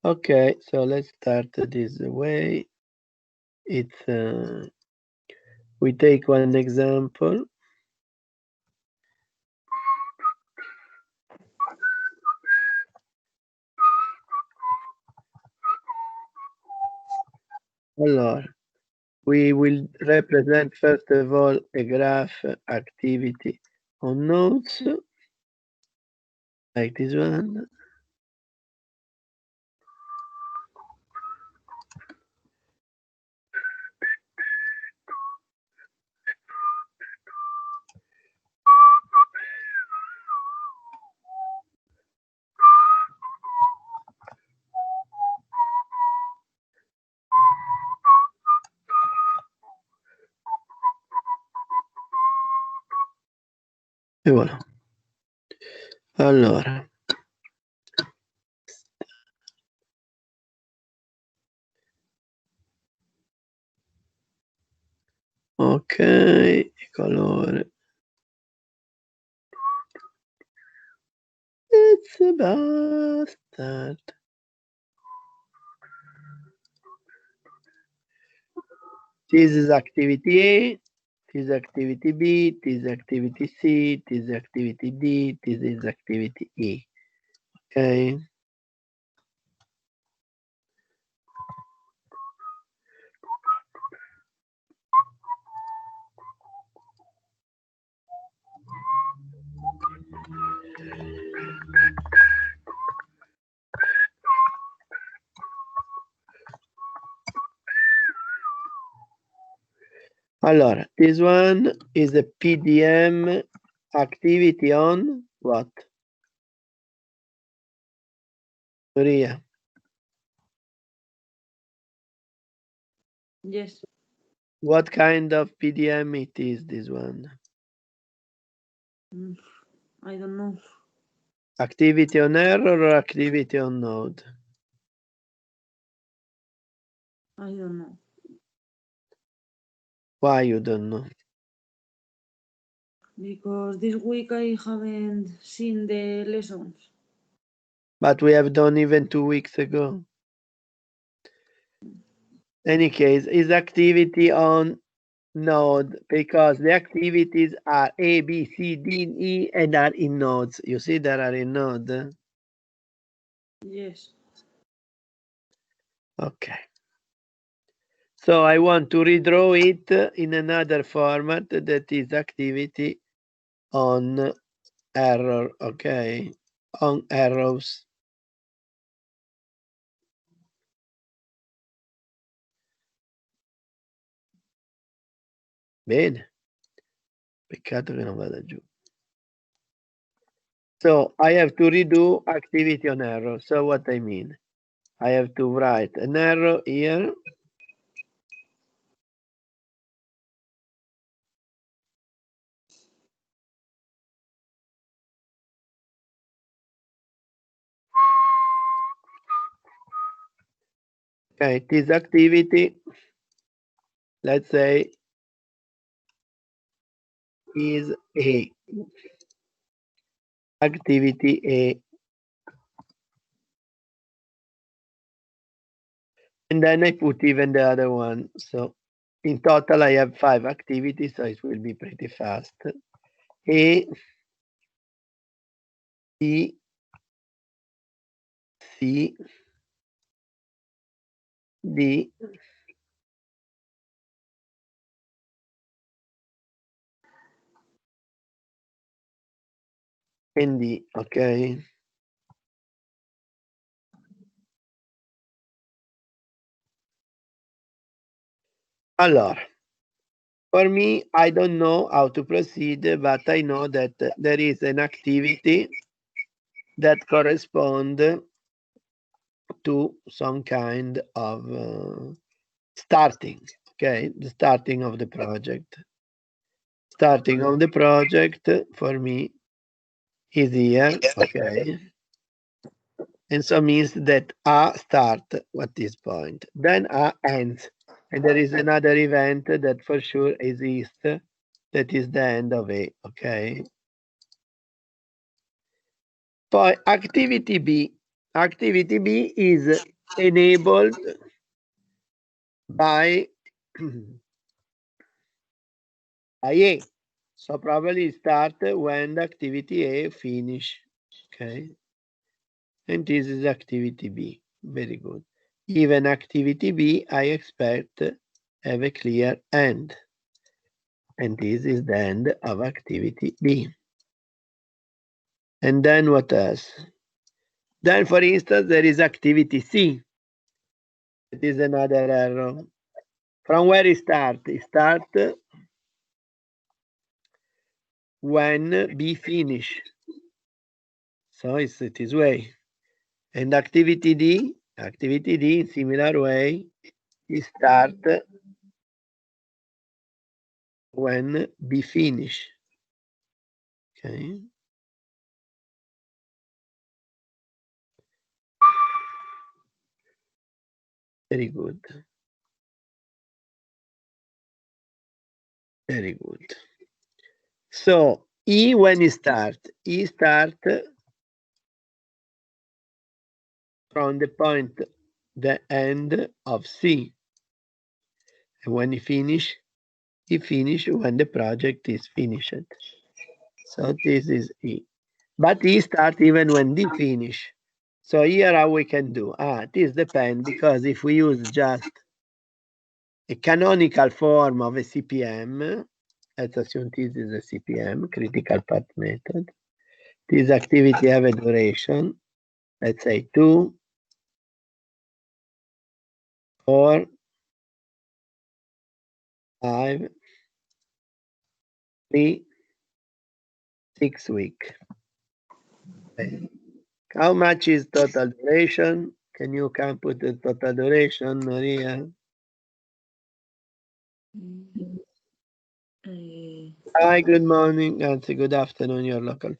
Okay, so let's start this way. It's we take one example. Allora, we will represent first of all a graph activity on nodes, like this one. E voilà. Allora, ok, colore. It's about that. This is activity A, this is activity B, this is activity C, this is activity D, this is activity E. Okay. Allora, this one is a PDM activity on what? Maria. Yes. What kind of PDM it is, this one? I don't know. Activity on error or activity on node? I don't know. Why you don't know? Because this week I haven't seen the lessons. But we have done even 2 weeks ago. Any case, is activity on node because the activities are A, B, C, D, and E and are in nodes. You see that are in node? Yes. Okay. So I want to redraw it in another format that is activity on error, okay? On arrows. Bene. Peccato che non vada giù. So I have to redo activity on error. So what I mean? I have to write an arrow here. Okay, this activity, let's say, is A. Activity A. And then I put even the other one. So in total, I have 5 activities, so it will be pretty fast. A, B, C, D, and D, okay? Allora, for me, I don't know how to proceed, but I know that there is an activity that corresponds to some kind of starting, okay? The starting of the project. Starting of the project for me is here, okay? And so means that A start at this point, then A ends, and there is another event that for sure exists, that is the end of A, okay? Poi activity B is enabled by A. So probably start when the activity A finish. Okay. And this is activity B. Very good. Even activity B, I expect have a clear end. And this is the end of activity B. And then what else? Then, for instance, there is activity C. It is another error. From where it starts? It starts when B finish. So it's this way. And activity D in similar way, it start when B finish. Okay. Very good. Very good. So E when it start? E start from the point, the end of C. And when he finish when the project is finished. So this is E. But E start even when D finish. So here how we can do? This depends, because if we use just a canonical form of a CPM, let's assume this is a CPM, critical path method. This activity have a duration, let's say 2, 4, 5, 3, 6 weeks. Okay. How much is total duration? Can you put the total duration, Maria? Hi, good morning, and good afternoon, your local.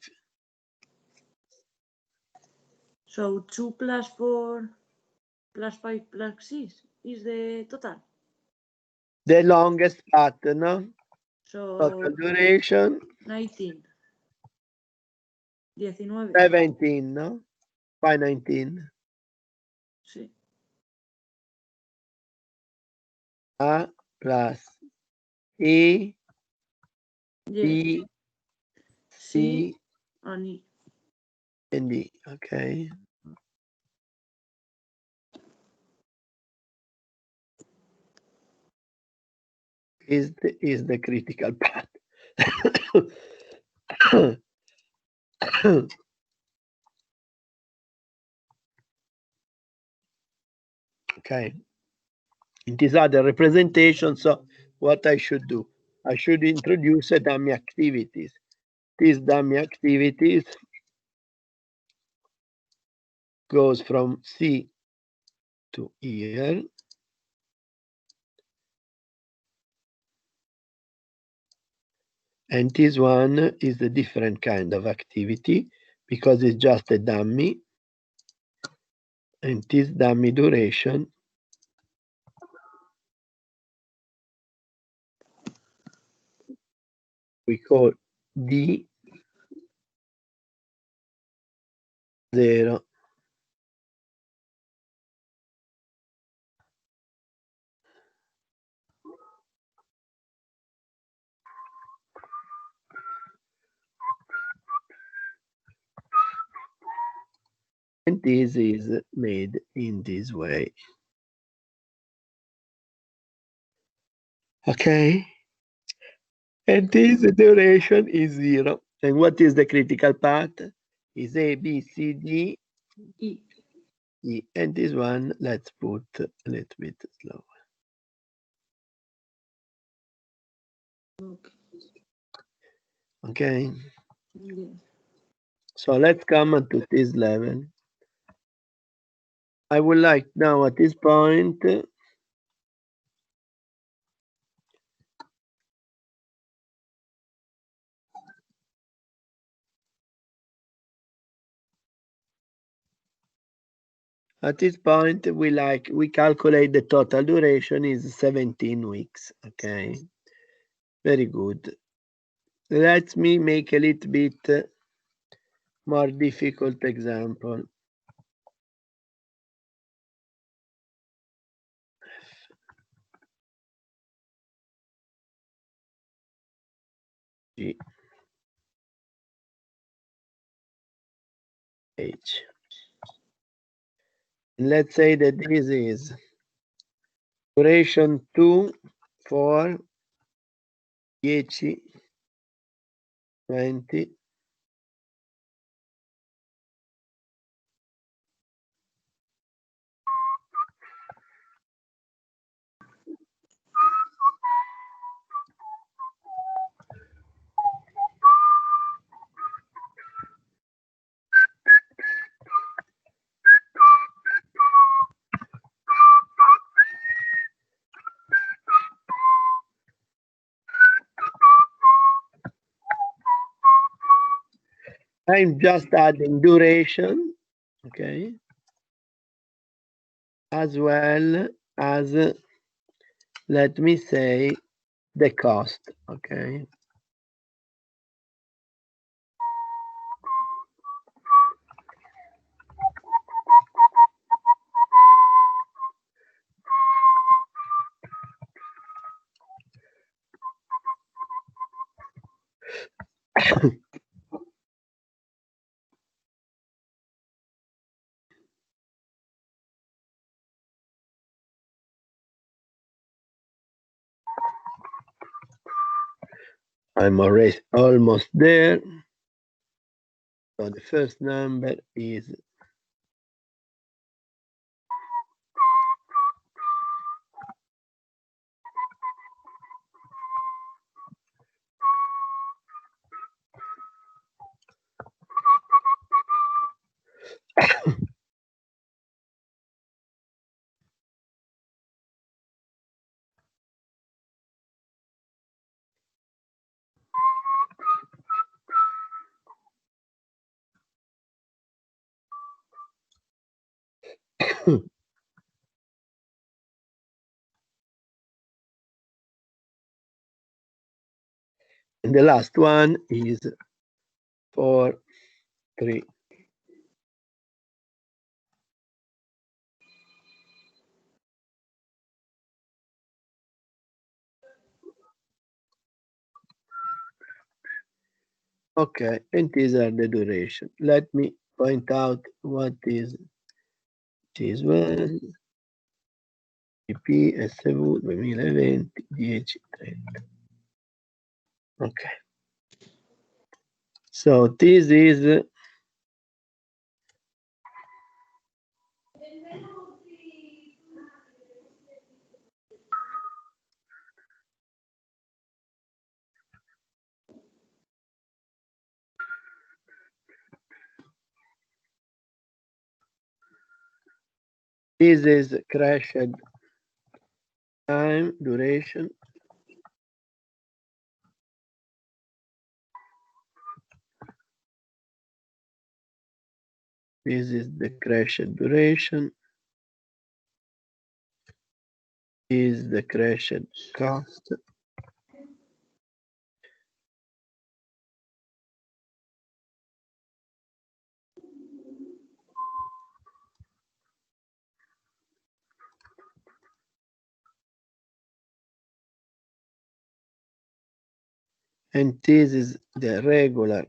So 2 plus 4 plus 5 plus 6 is the total. The longest path, no? So Total duration. 19. 19. 17, no? Why 19? Sí. A plus E, Yeah. B, C, and E. and D. Okay. Is the critical path. Okay. In this other representation, so what I should do? I should introduce a dummy activities. These dummy activities goes from C to here. And this one is a different kind of activity because it's just a dummy. And this dummy duration we call D0. And this is made in this way. Okay. And this duration is 0. And what is the critical path? Is A, B, C, D, E. E. And this one, let's put a little bit slower. Okay. Yeah. So let's come to this level. I would like now at this point we calculate the total duration is 17 weeks. Okay. Very good. Let me make a little bit more difficult example. G H. Let's say that this is duration 2 for 10, 20, I'm just adding duration, okay, as well as, let me say, the cost, okay. I'm already almost there. So the first number is and the last one is 4, 3. Okay, and these are the duration. Let me point out what is this one. PSV 2020 1030. Okay. So this is crashed time duration. This is the crashed duration. This is the crashed cost. And this is the regular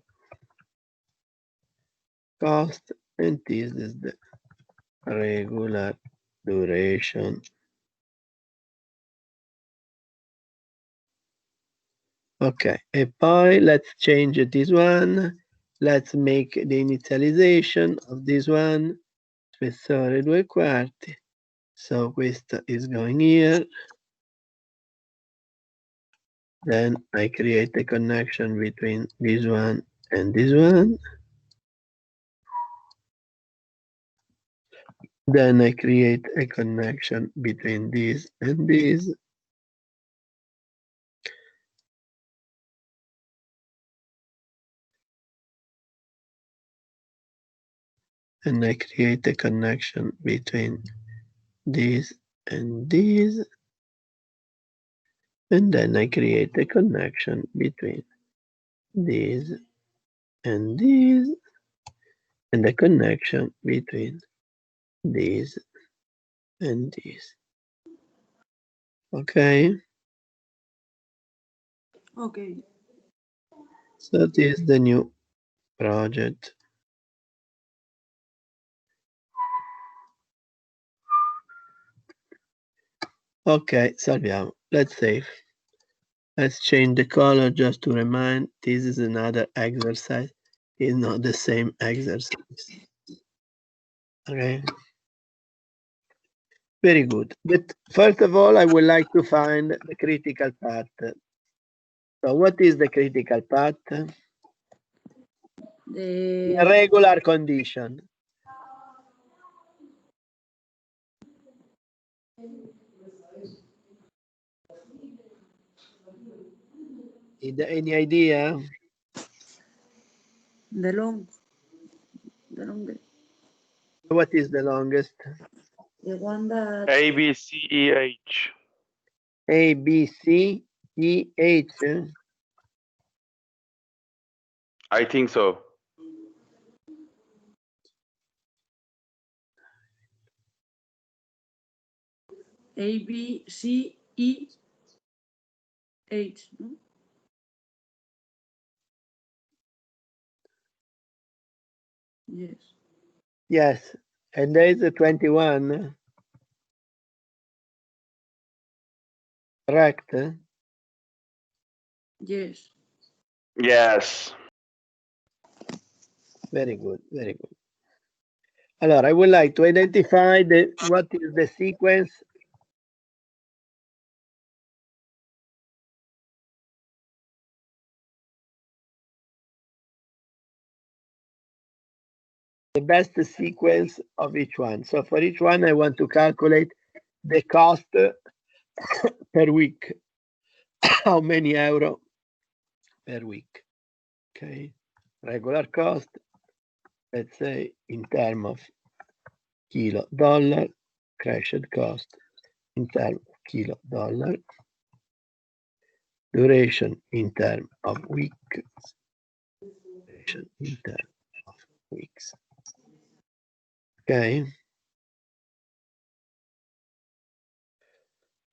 cost, and this is the regular duration. Okay, and poi let's change this one. Let's make the initialization of this one. Spessore 2/4. So questa is going here. Then I create a connection between this one and this one. Then I create a connection between this and this. And I create a connection between this and this. And then I create a connection between this and this. And a connection between this and this. Okay? Okay. So this is the new project. Ok, salviamo. Let's save. Let's change the color just to remind this is another exercise. It's not the same exercise. Okay. Very good. But first of all, I would like to find the critical path. So what is the critical path? The Regular condition. Any idea? the longest. What is the longest? The one that A, B, C, E, H. A, B, C, E, H. I think so. A, B, C, E, H. No? Yes. Yes. And there is a 21. Correct? Yes. Yes. Very good. Very good. Allora, I would like to identify what is the sequence the best sequence of each one. So for each one, I want to calculate the cost per week. How many euro per week? Okay. Regular cost, let's say in terms of kilo dollar, crashed cost in terms of kilo dollar, duration in terms of week, duration in terms of weeks. Okay.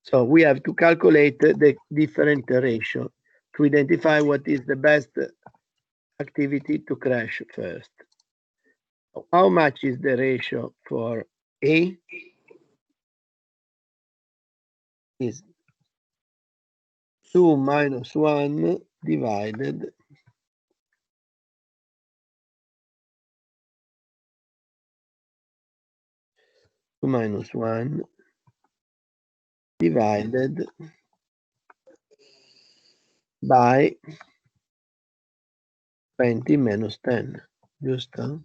So we have to calculate the different ratio to identify what is the best activity to crash first. How much is the ratio for A? Is 2 minus 1 divided minus 1 divided by 20 minus 10, giusto?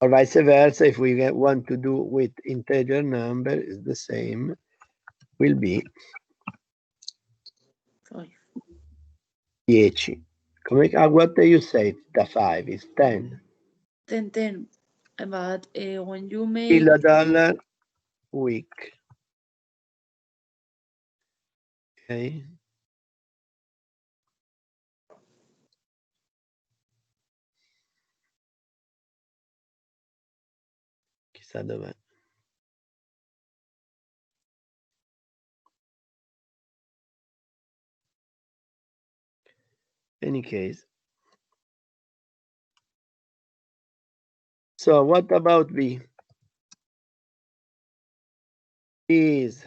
Or vice versa, if we want to do with integer number, is the same, will be 5. 10. What do you say? The 5 is 10. 10. But when you make $1 week. Ok. Chissà dov'è. Any case. So what about B? Is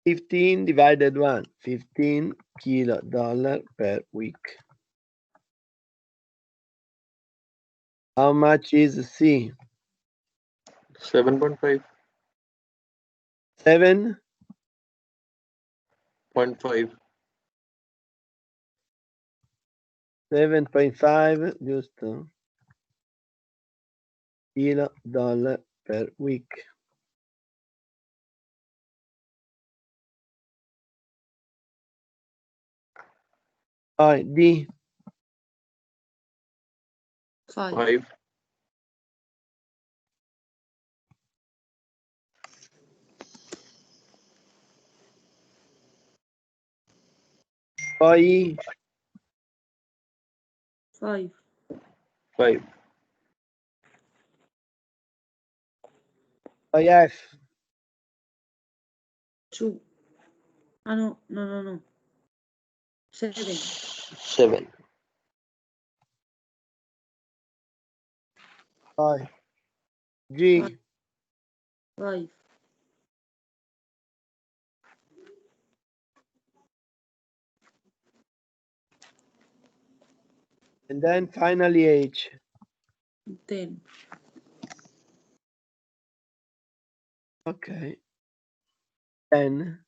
15 divided 1, 15 kilo dollar per week. How much is C? 7.5. 7? 0.5. 7.5, giusto? Kilo dollar per week. Poi D, 5. 5. poi E, 5. 5. poi F, 2. Ah, no. 7. 7. 5. G. 5. And then finally H. 10. Okay. 10.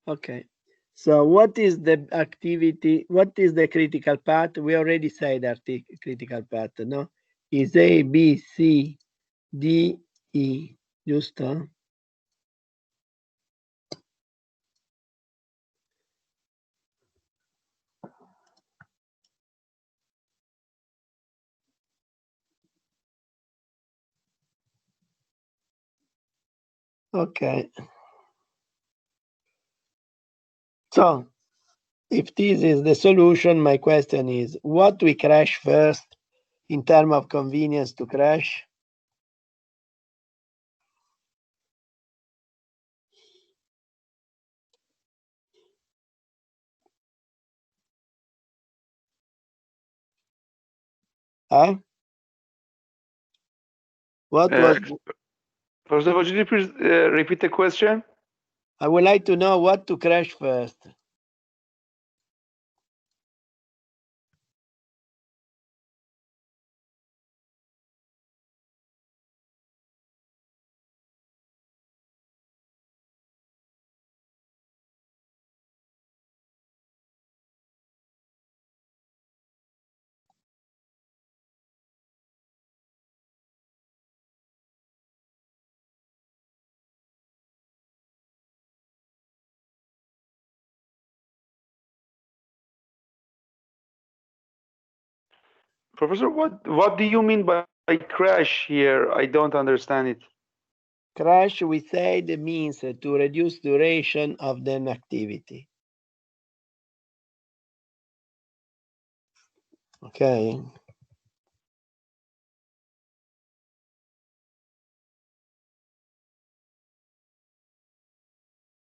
Okay. So what is the activity? What is the critical path? We already said critical path, no? Is A, B, C, D, E. Giusto? Okay. So if this is the solution, my question is, what we crash first in terms of convenience to crash? Huh? What was? First of all, could you please repeat the question? I would like to know what to crash first. Professor, what do you mean by crash here? I don't understand it. Crash, we said, means to reduce duration of the activity. Okay.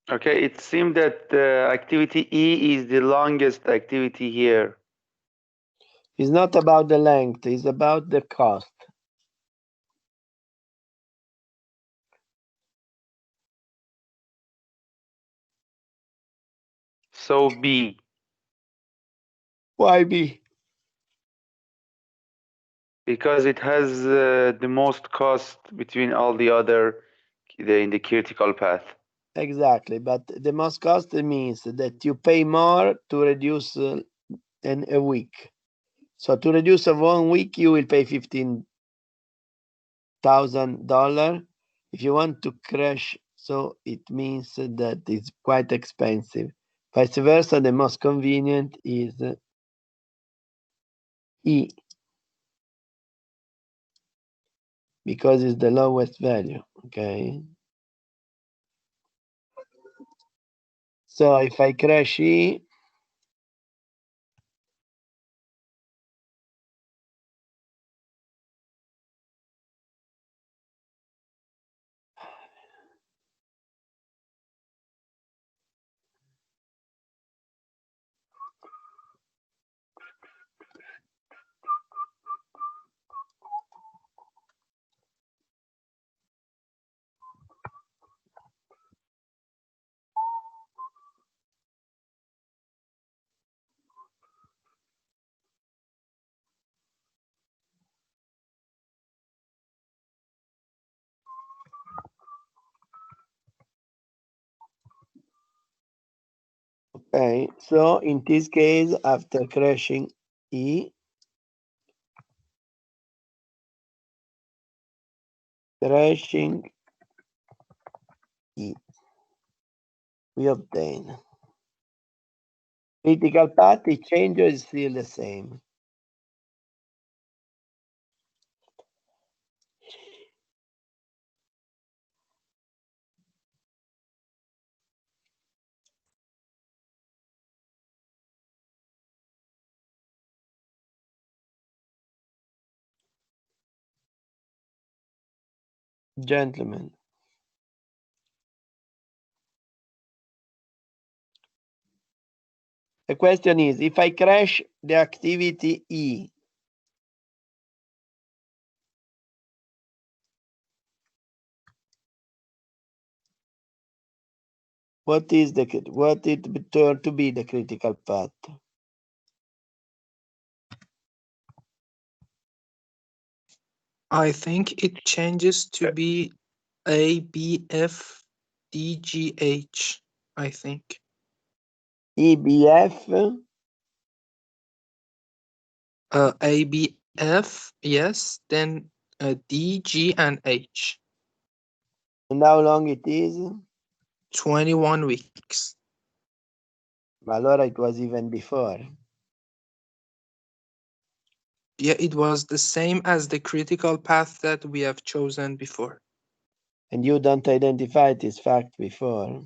Okay, it seems that activity E is the longest activity here. It's not about the length, it's about the cost. So B. Why B? Because it has the most cost between all the other in the critical path. Exactly, but the most cost means that you pay more to reduce in a week. So to reduce of 1 week, you will pay $15,000. If you want to crash, so it means that it's quite expensive. Vice versa, the most convenient is E, because it's the lowest value, okay? So if I crash E, okay, so in this case, after crashing E, crashing E, we obtain critical path, the change is still the same. Gentlemen, The question is, if I crash the activity E, what it turn to be the critical path? I think it changes to be A, B, F, D, G, H, I think. EBF? A, B, F, yes, then D, G, and H. And how long it is? 21 weeks. Allora it was even before. Yeah, it was the same as the critical path that we have chosen before. And you don't identify this fact before.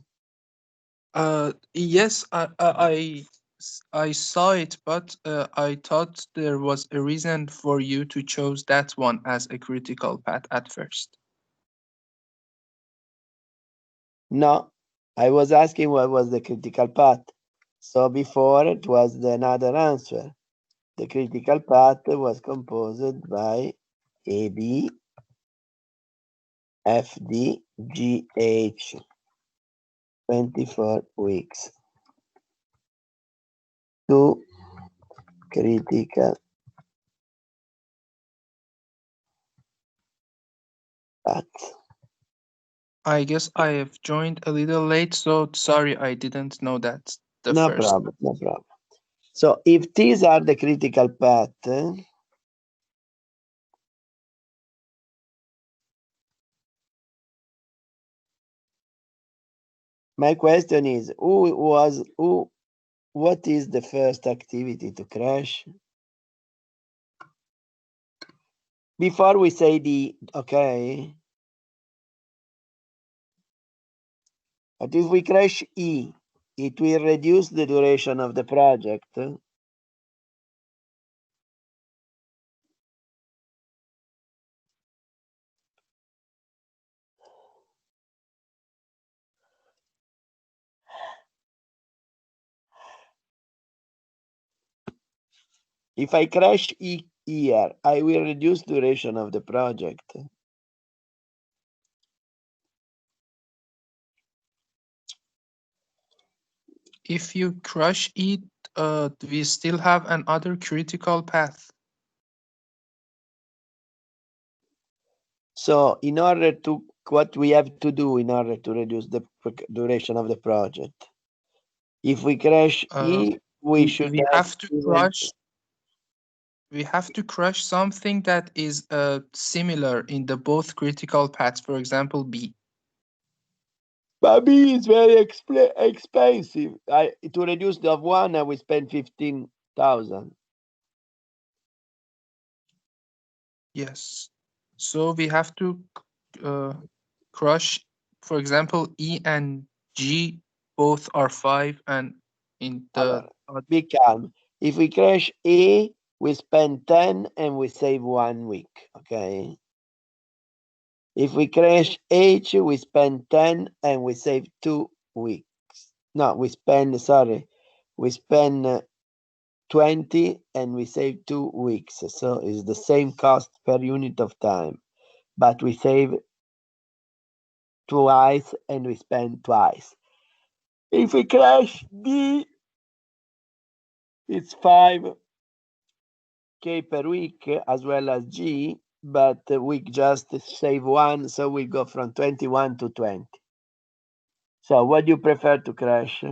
Yes, I saw it, but I thought there was a reason for you to choose that one as a critical path at first. No, I was asking what was the critical path. So before it was another answer. The critical path was composed by AB, FD, GH, 24 weeks. Two critical paths. I guess I have joined a little late, so sorry I didn't know that the No first. problem, no problem. So if these are the critical path, my question is, what is the first activity to crash? Before we say D, okay. But if we crash E, it will reduce the duration of the project. If I crash E here, I will reduce duration of the project. If you crush it, we still have another critical path. So in order to, what we have to do in order to reduce the duration of the project? If we crash E, we should have to crush. We have to crush something that is similar in the both critical paths. For example, B. But B is very expensive. To reduce the one, I will spend 15,000. Yes. So we have to crush, for example, E and G both are 5, and in the Be calm. If we crash A, we spend 10 and we save 1 week. Okay. If we crash H, we spend 10 and we save 2 weeks. No, we spend 20 and we save 2 weeks. So it's the same cost per unit of time, but we save twice and we spend twice. If we crash D, it's 5K per week as well as G, but we just save 1, so we go from 21 to 20. So what do you prefer to crash?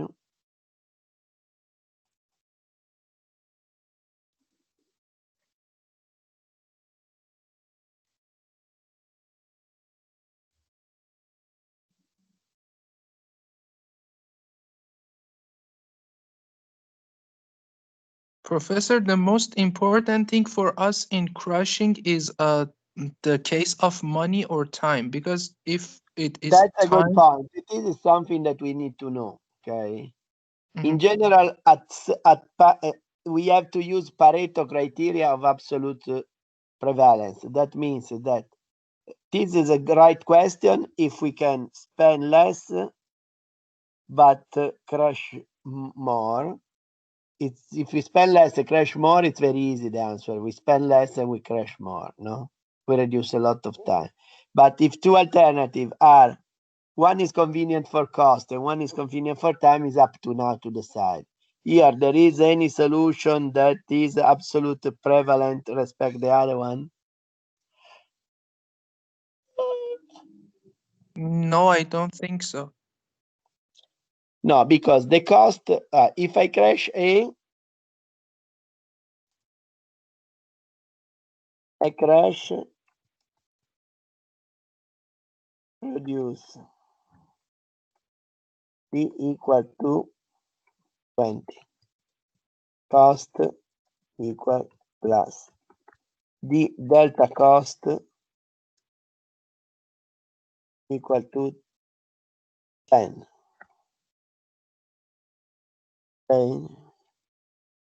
Professor, the most important thing for us in crushing is the case of money or time, because if it is That's a good time, point. This is something that we need to know. Okay. In Mhm. general, we have to use Pareto criteria of absolute prevalence. That means that this is a right question if we can spend less but crush more. if we spend less and crash more, it's very easy, the answer. We spend less and we crash more, no? We reduce a lot of time. But if two alternatives are, one is convenient for cost and one is convenient for time, is up to now to decide. Here, there is any solution that is absolute prevalent respect the other one? No, I don't think so. No, because the cost, if I crash A, I crash reduce D equal to 20. Cost equal plus D delta cost equal to 10. Okay.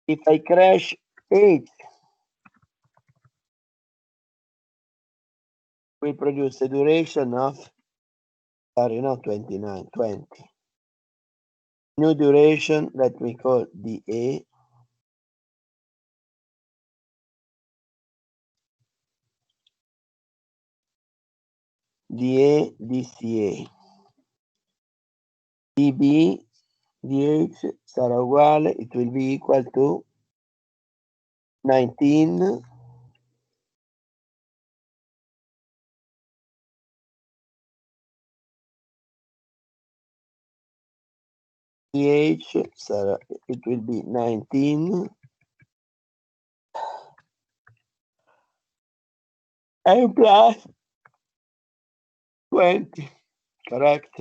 If I crash H, we produce a duration of, sorry, not 29, 20. New duration that we call dA. dA, dCA. dB, dH sarà uguale, it will be equal to 19 dH sarà, it will be 19 and plus 20, correct?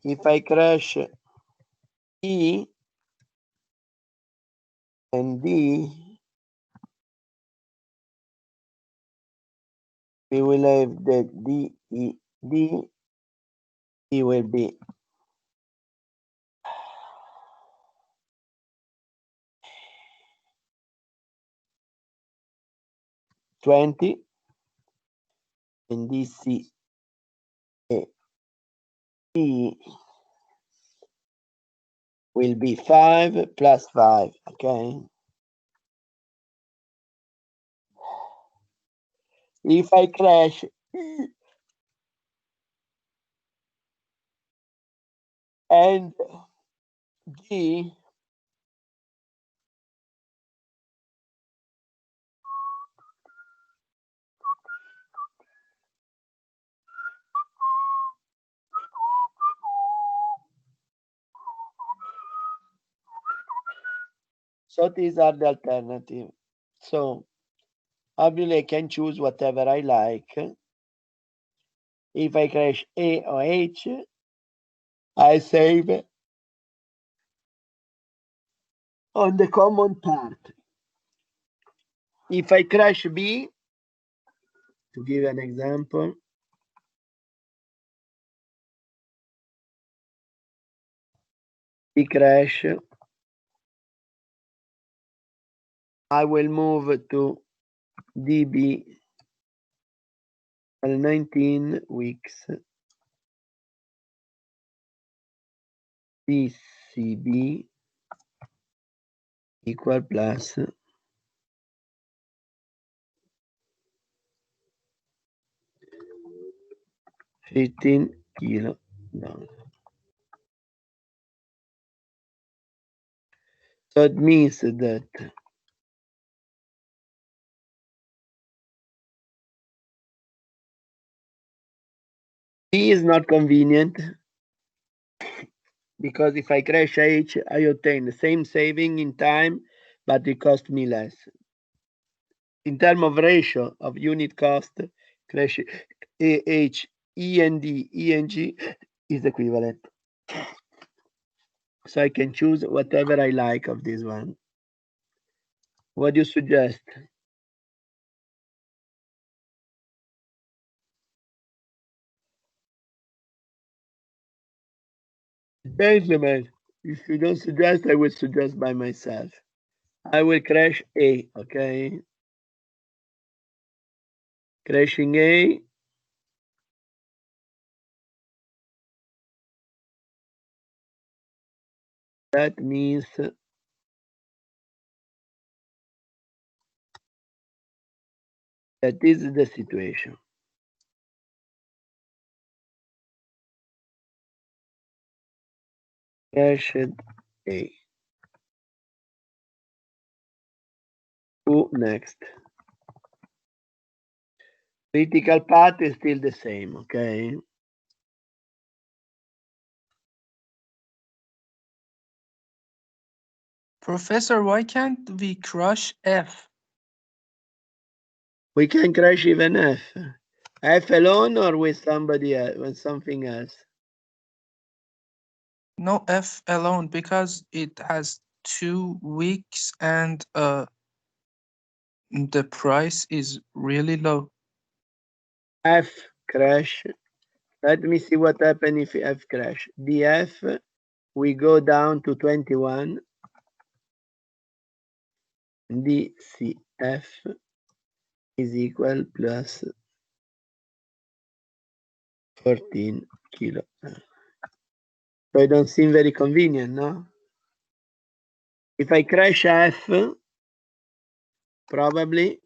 If I crash E and D, we will have that D will be 20 and DC E will be 5 plus 5, okay? If I crash E and G, so these are the alternatives. So obviously I can choose whatever I like. If I crash A or H, I save on the common part. If I crash B, to give an example, B crash, I will move to DB at 19 weeks, DCB equal plus 15 kilo dollars. So it means that B is not convenient because if I crash H, I obtain the same saving in time, but it costs me less. In terms of ratio of unit cost, crash H, E and D, E and G is equivalent. So I can choose whatever I like of this one. What do you suggest? Gentlemen, if you don't suggest, I will suggest by myself. I will crash A, okay? Crashing A. that means that this is the situation. Crashed A. Who next? Critical path is still the same, okay? Professor, why can't we crush F? We can crash even F. F alone or with somebody else, with something else? No, F alone, because it has 2 weeks and the price is really low. F crash. Let me see what happens if F crash. DF, we go down to 21. DCF is equal plus 14 kilo. So it don't seem very convenient, no? If I crash F, probably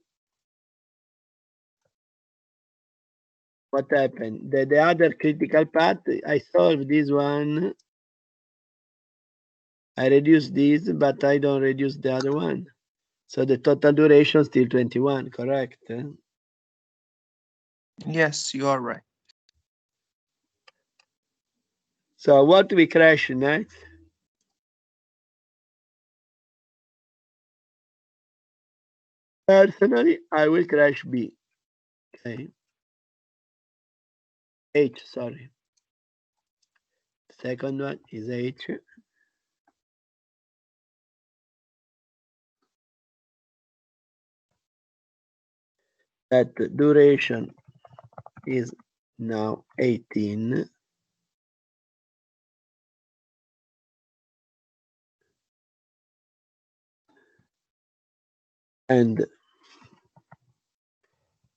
what happened? The other critical path, I solve this one. I reduce this, but I don't reduce the other one. So the total duration is still 21, correct? Yes, you are right. So what we crash next? Personally, I will crash B. Okay. H, sorry. Second one is H. That duration is now 18. And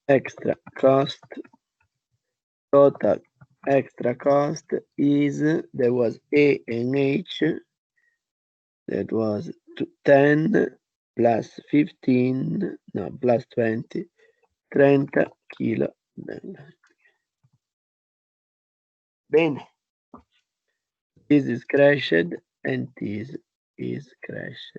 extra cost, total extra cost is, there was A and H, that was 10 plus 15, no, plus 20, 30 kilo. Bene. This is crashed and this is crashed.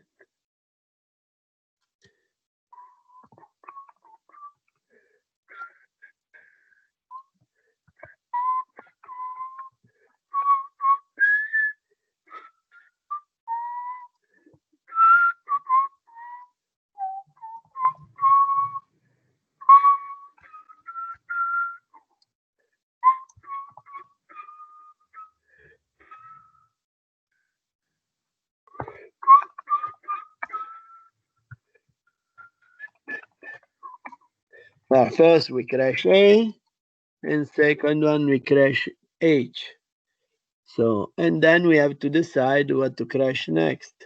Well, first we crash A, and second one we crash H. So, and then we have to decide what to crash next.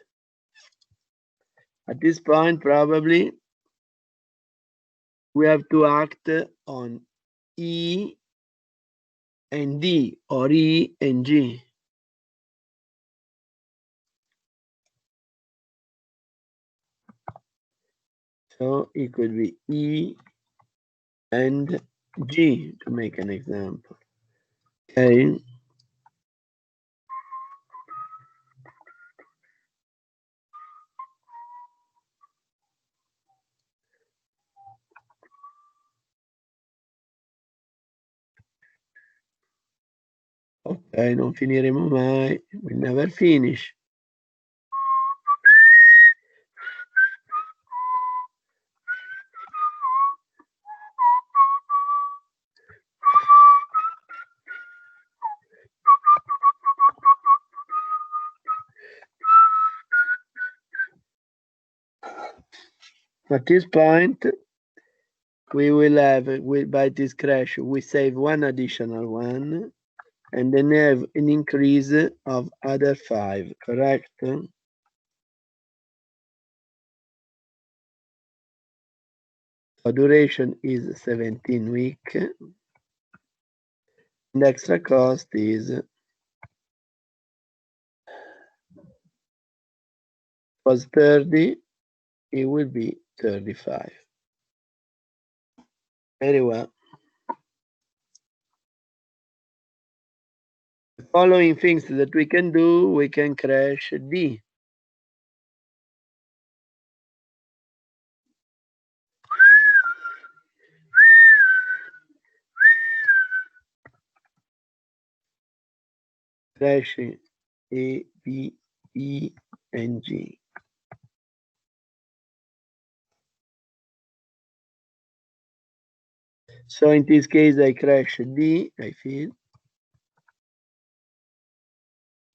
At this point, probably we have to act on E and D, or E and G. So it could be E and G, to make an example. Okay. Ok, non finiremo mai. We'll never finish. At this point, we will have, by this crash, we save one additional one, and then have an increase of other 5, correct? So duration is 17 weeks. And extra cost is was 30, it will be 35. Very well. The following things that we can do, we can crash D. Crashing A, B, E, and G. So in this case, I crash D, I feel,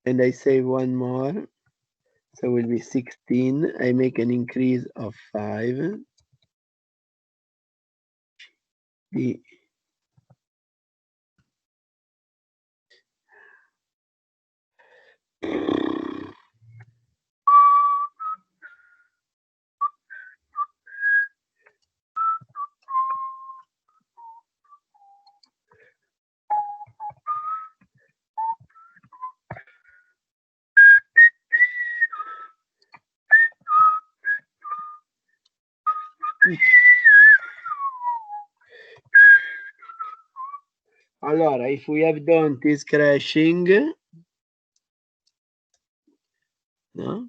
and I save one more. So it will be 16. I make an increase of 5. D. Allora, if we have done this crashing, no?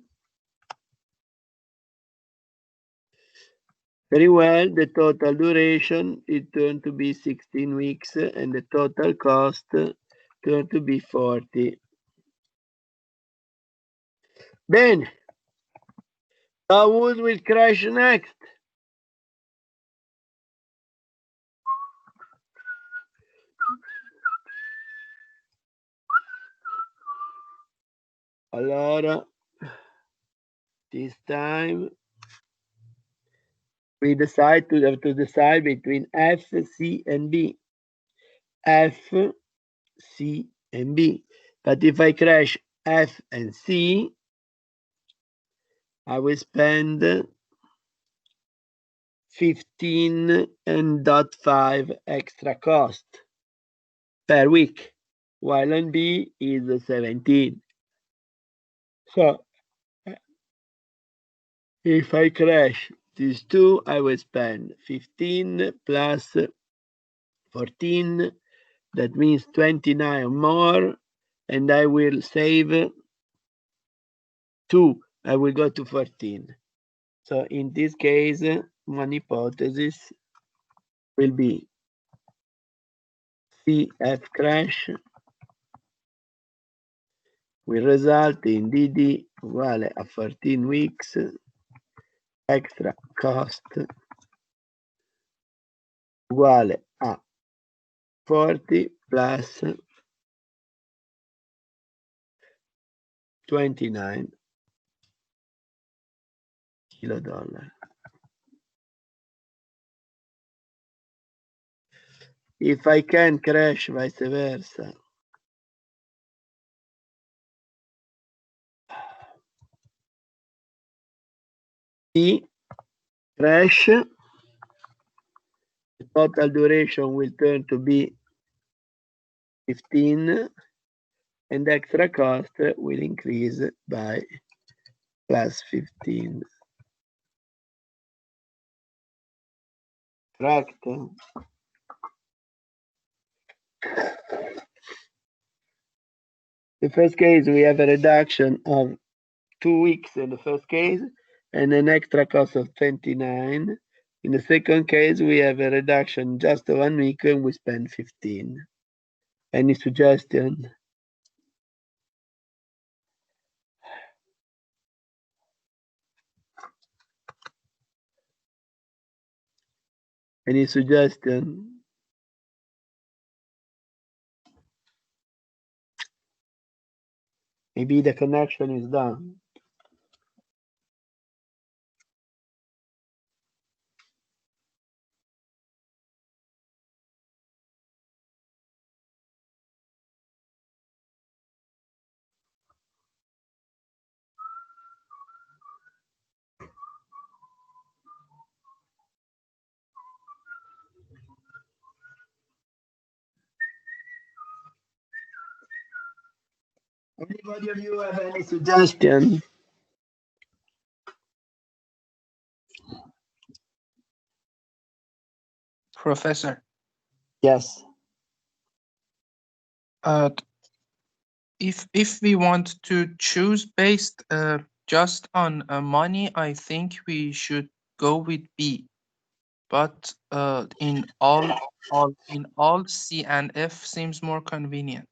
Very well, the total duration it turned to be 16 weeks and the total cost turned to be 40. Bene. So what will crash next? Allora, this time we decide to decide between F, C, and B. F, C, and B. But if I crash F and C, I will spend 15.5 extra cost per week, while on B is 17. So if I crash these two, I will spend 15 plus 14, that means 29 more, and I will save 2. I will go to 14. So in this case, one hypothesis will be CF crash will result in DD uguale a 14 weeks extra cost uguale a 40 plus 29 $. If I can crash vice versa, E crash, the total duration will turn to be 15, and extra cost will increase by plus 15. Correct? The first case, we have a reduction of 2 weeks in the first case and an extra cost of 29. In the second case, we have a reduction just 1 week and we spend 15. Any suggestion? Any suggestion? Maybe the connection is down. Anybody of you have any suggestion? Professor, Yes. if we want to choose based just on money, I think we should go with B. But in all C and F seems more convenient.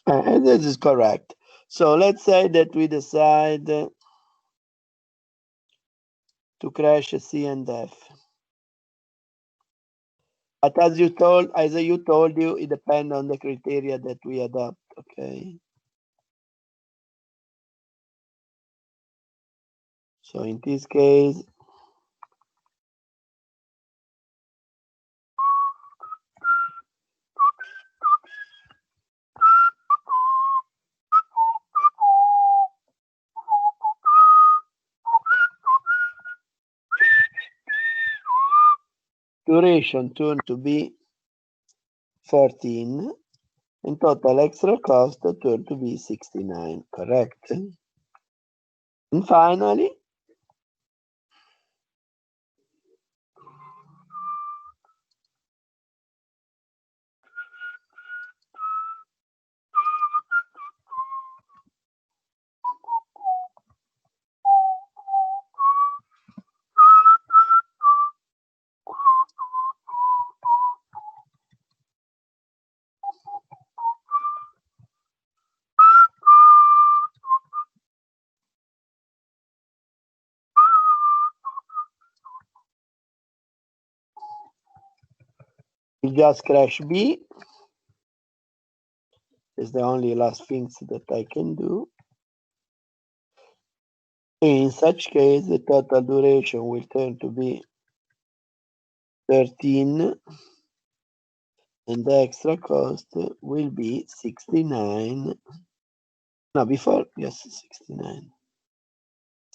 And this is correct. So let's say that we decide to crash C and F. But as you told you, it depends on the criteria that we adopt. Okay. So in this case, duration turn to be 14 and total extra cost turn to be 69, correct? And finally, we just crash B. Is the only last things that I can do. In such case, the total duration will turn to be 13 and the extra cost will be 69. No, before, yes, 69.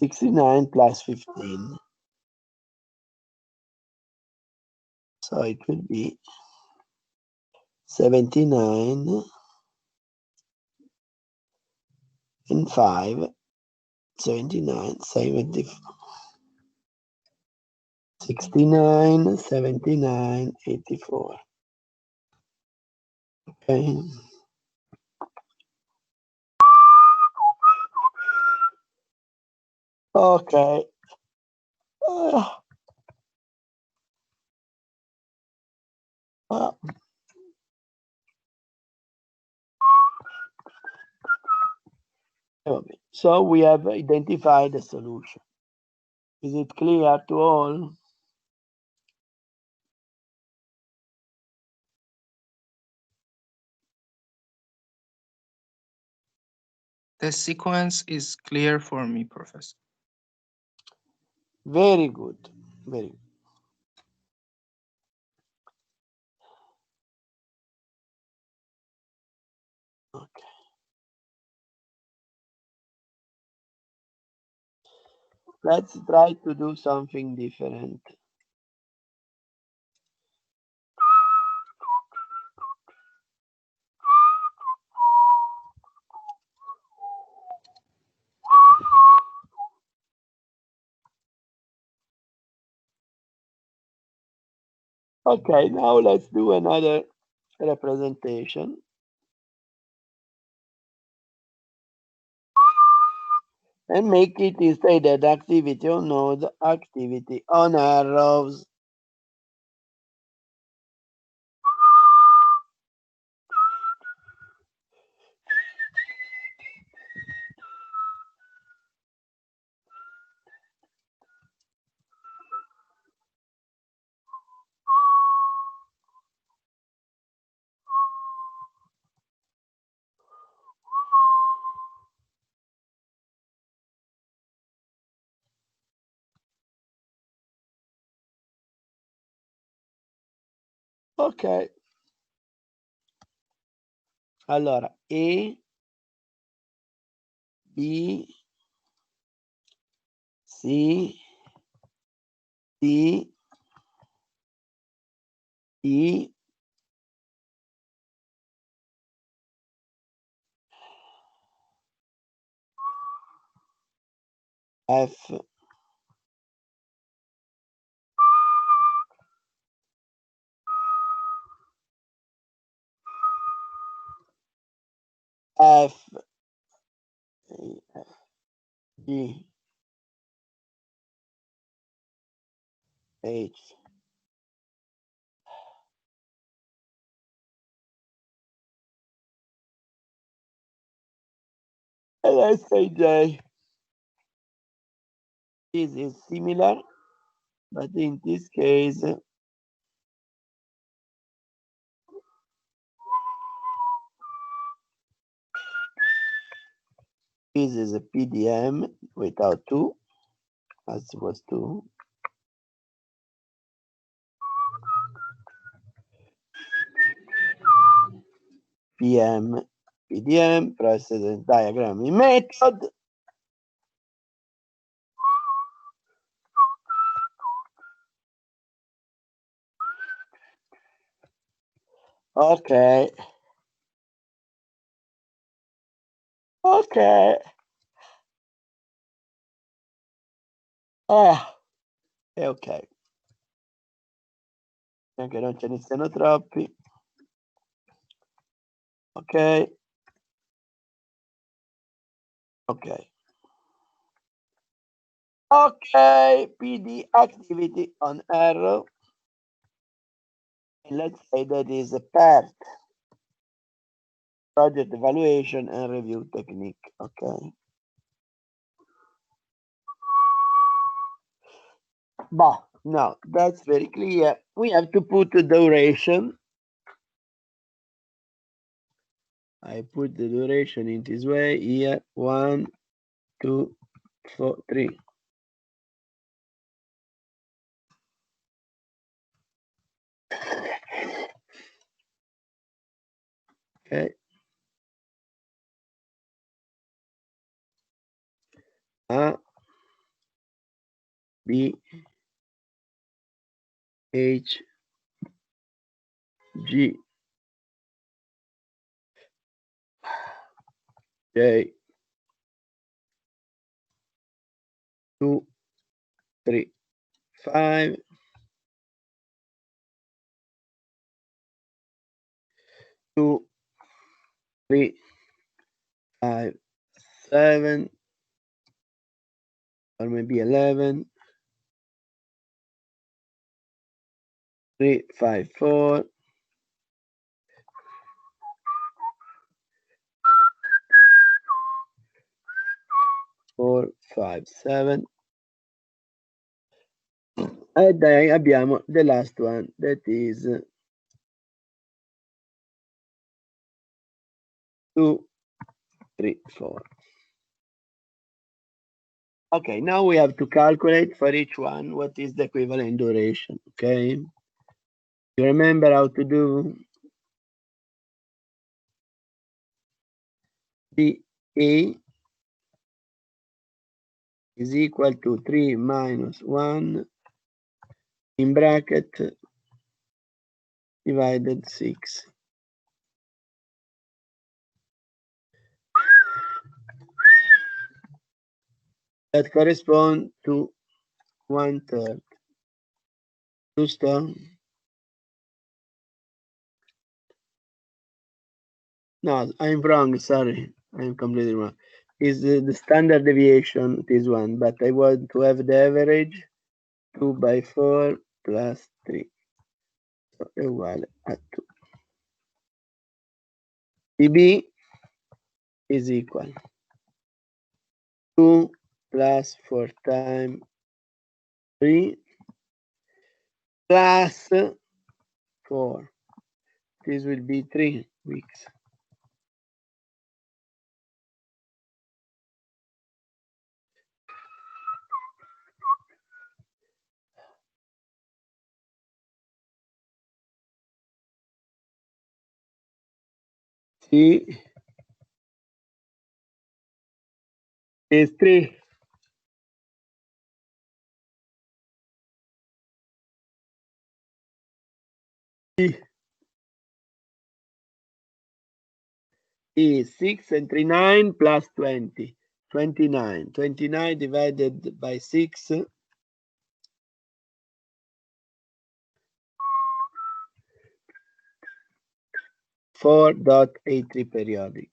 69 plus 15. So it will be 79 and 5, 79, 70, 69, 79, 84. Okay. Okay. So we have identified the solution. Is it clear to all? The sequence is clear for me, Professor. Very good. Very good. Okay. Let's try to do something different. Okay, now let's do another representation. And make it instead an activity on node, activity on arrows. Ok. Allora, E, B, C, D, E, F, F, G, H, and let's say J. This is similar, but in this case, this is a PDM without 2, as it was 2. PM, PDM, precedence diagramming method. Okay. Ok. È ok. Anche non ce ne siano troppi. Ok. Ok. Ok, PD activity on arrow. And let's say that is a PERT. Project evaluation and review technique. Okay. But now that's very clear. We have to put the duration. I put the duration in this way here. 1, 2, 4, 3. Okay. A, B, H, G, J, 2, 3, 5, 2, 3, 5, 7, or maybe 11, 3, 5, 4, 4, 5, 7. And then abbiamo the last one, that is 2, 3, 4. Okay, now we have to calculate for each one what is the equivalent duration, okay? You remember how to do DA is equal to 3 minus 1 in bracket divided 6. That corresponds to 1/3. Giusto? No, I'm wrong, sorry. I'm completely wrong. Is the standard deviation, this one, but I want to have the average 2/4 plus 3. So è uguale a 2. PB is equal 2 plus 4 times 3 plus 4. This will be 3 weeks. C is 3. C is 6 and 3, 9 plus 20. 29. 29 divided by 6. 4.83 periodic.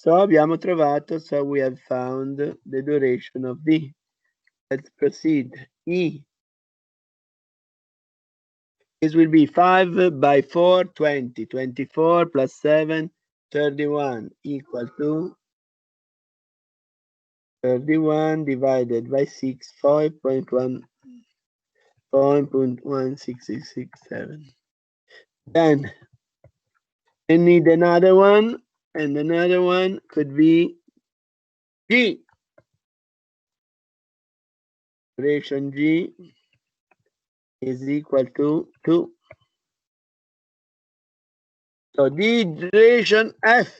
So abbiamo trovato, so we have found the duration of D. Let's proceed. E. This will be 5 by 4, 20. 24 plus 7, 31 equal to 31 divided by 6, 5.1667. Then I need another one, and another one could be G. Duration G is equal to 2. So the duration F.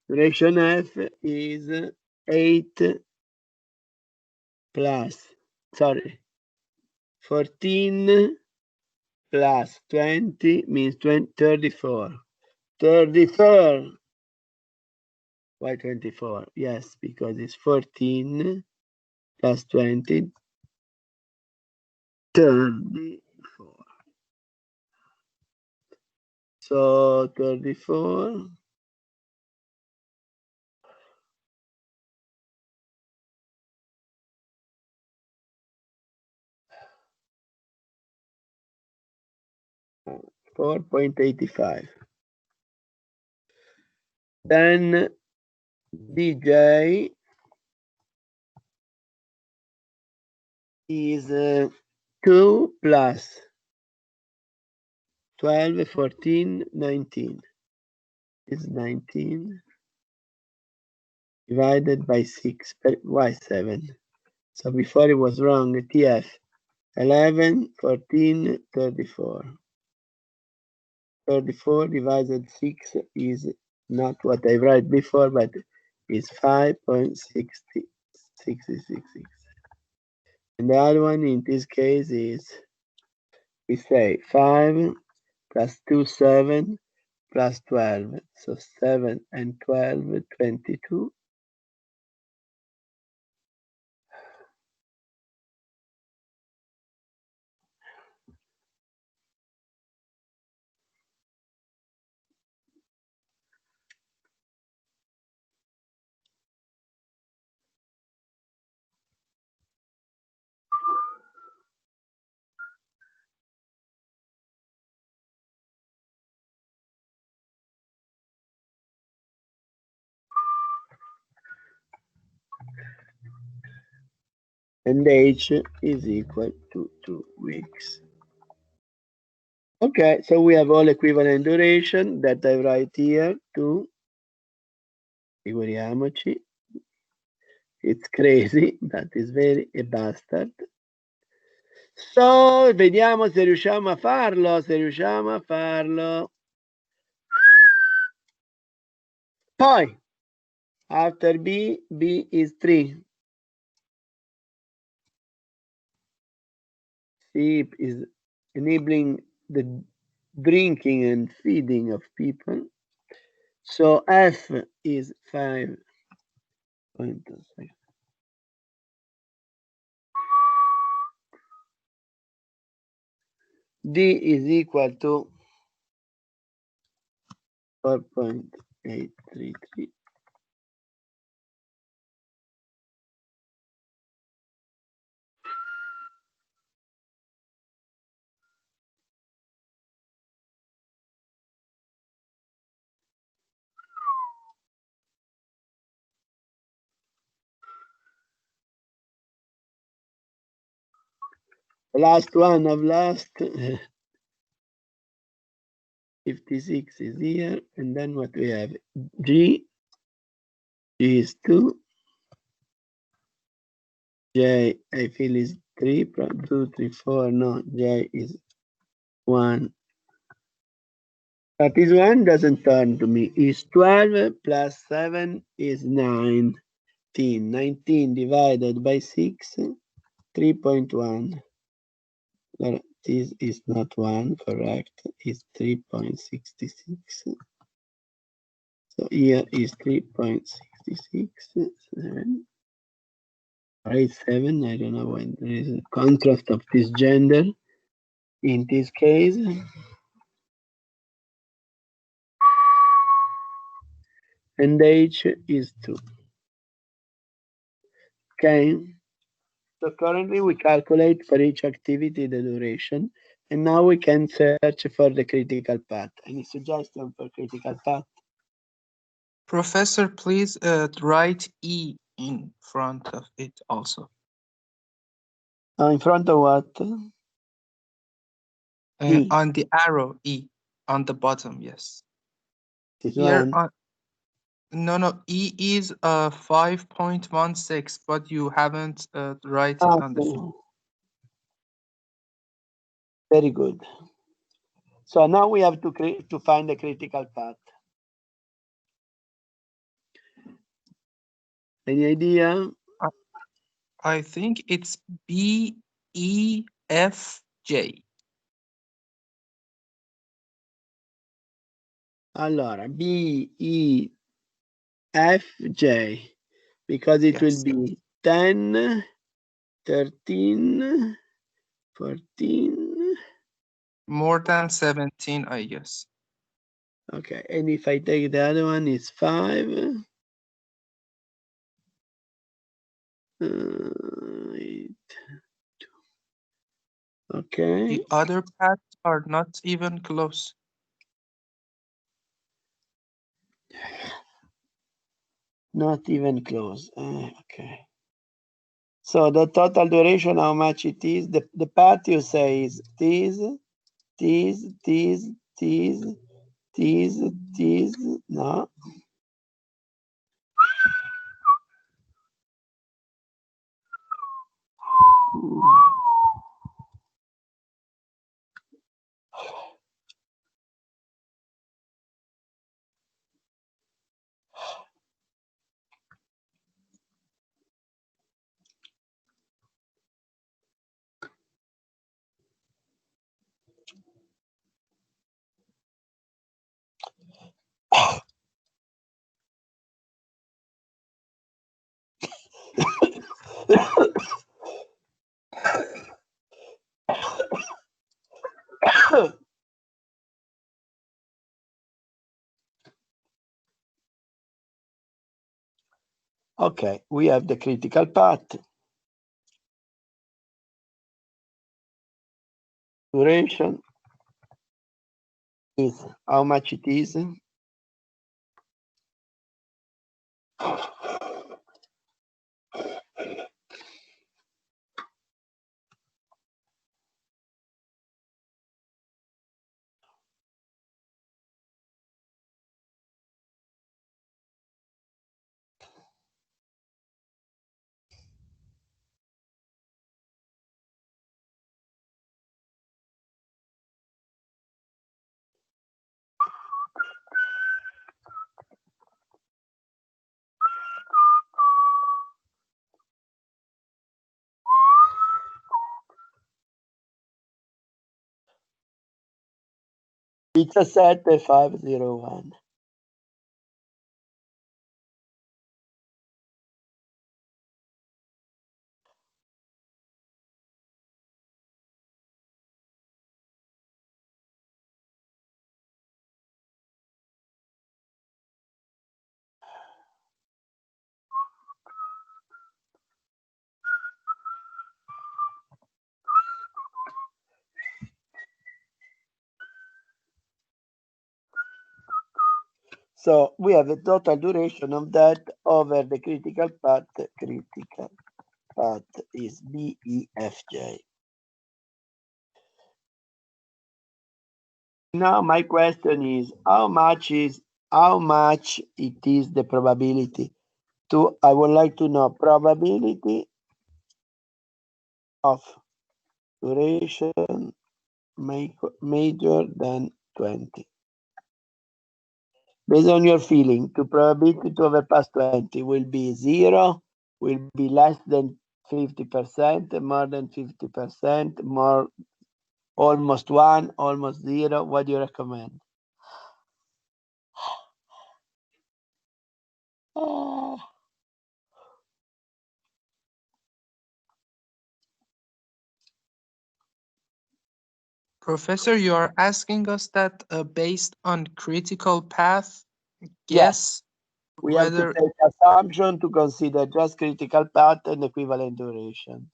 Duration F is 8 plus, 14 plus 20 means 34. 34. Why 24? Yes, because it's 14 plus 20, 34. So 34 4.85. Then DJ is 2 plus 12, 14, 19. Is 19 divided by 6. Why 7? So before it was wrong. TF 11, 14, 34. 34 divided 6 is not what I write before, but is 5.666. And the other one in this case is, we say 5 plus 2, 7 plus 12. So 7 and 12, 22. And H is equal to 2 weeks. Okay, so we have all equivalent duration that I write here to, figuriamoci, it's crazy, but it's very a bastard. So, vediamo se riusciamo a farlo, Poi, after B is 3. C is enabling the drinking and feeding of people. So F is 5. D is equal to 4.833. The last one of last 56 is here, and then what we have? G is 2. J, I feel is 3, 2, 3, 4. No, J is 1. But this one doesn't turn to me. Is 12 plus 7 is 19. 19 divided by 6, 3.1. This is not 1, correct? It's 3.66. So here is 3.66. 7. Right, 7. I don't know when there is a contrast of this gender in this case. and H is 2. Okay, so currently we calculate for each activity the duration, and now we can search for the critical path. Any suggestion for critical path? Professor, please write E in front of it also. In front of what? E. On the arrow E on the bottom, yes. This Here one. on no, E is 5.16, but you haven't write it on the sheet. Very good. So now we have to find the critical path. Any idea? I think it's B, E, F, J. Allora, B, E, F, J, because it will be 10, 13, 14. More than 17, I guess. Okay, and if I take the other one, it's 5. 8, 2. Okay. The other paths are not even close. Not even close. Okay. So the total duration, how much it is? The path you say is this, no. Okay, we have the critical path. Duration is how much it is. It's a set 501. So we have a total duration of that over the critical path. Critical path is BEFJ. Now my question is how much it is the probability to, I would like to know probability of duration major than 20. Based on your feeling, the probability to overpass 20 will be 0, will be less than 50%, more than 50%, more, almost 1, almost 0. What do you recommend? Professor, you are asking us that based on critical path, guess We have to whether take assumption to consider just critical path and equivalent durations.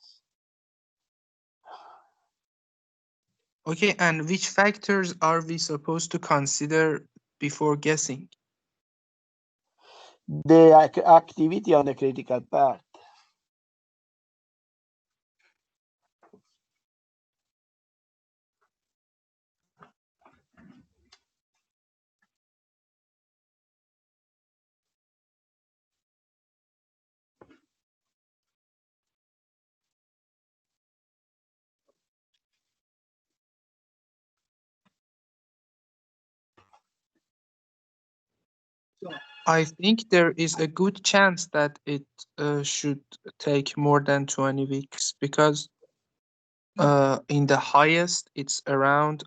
okay, and which factors are we supposed to consider before guessing? The activity on the critical path. I think there is a good chance that it should take more than 20 weeks because in the highest it's around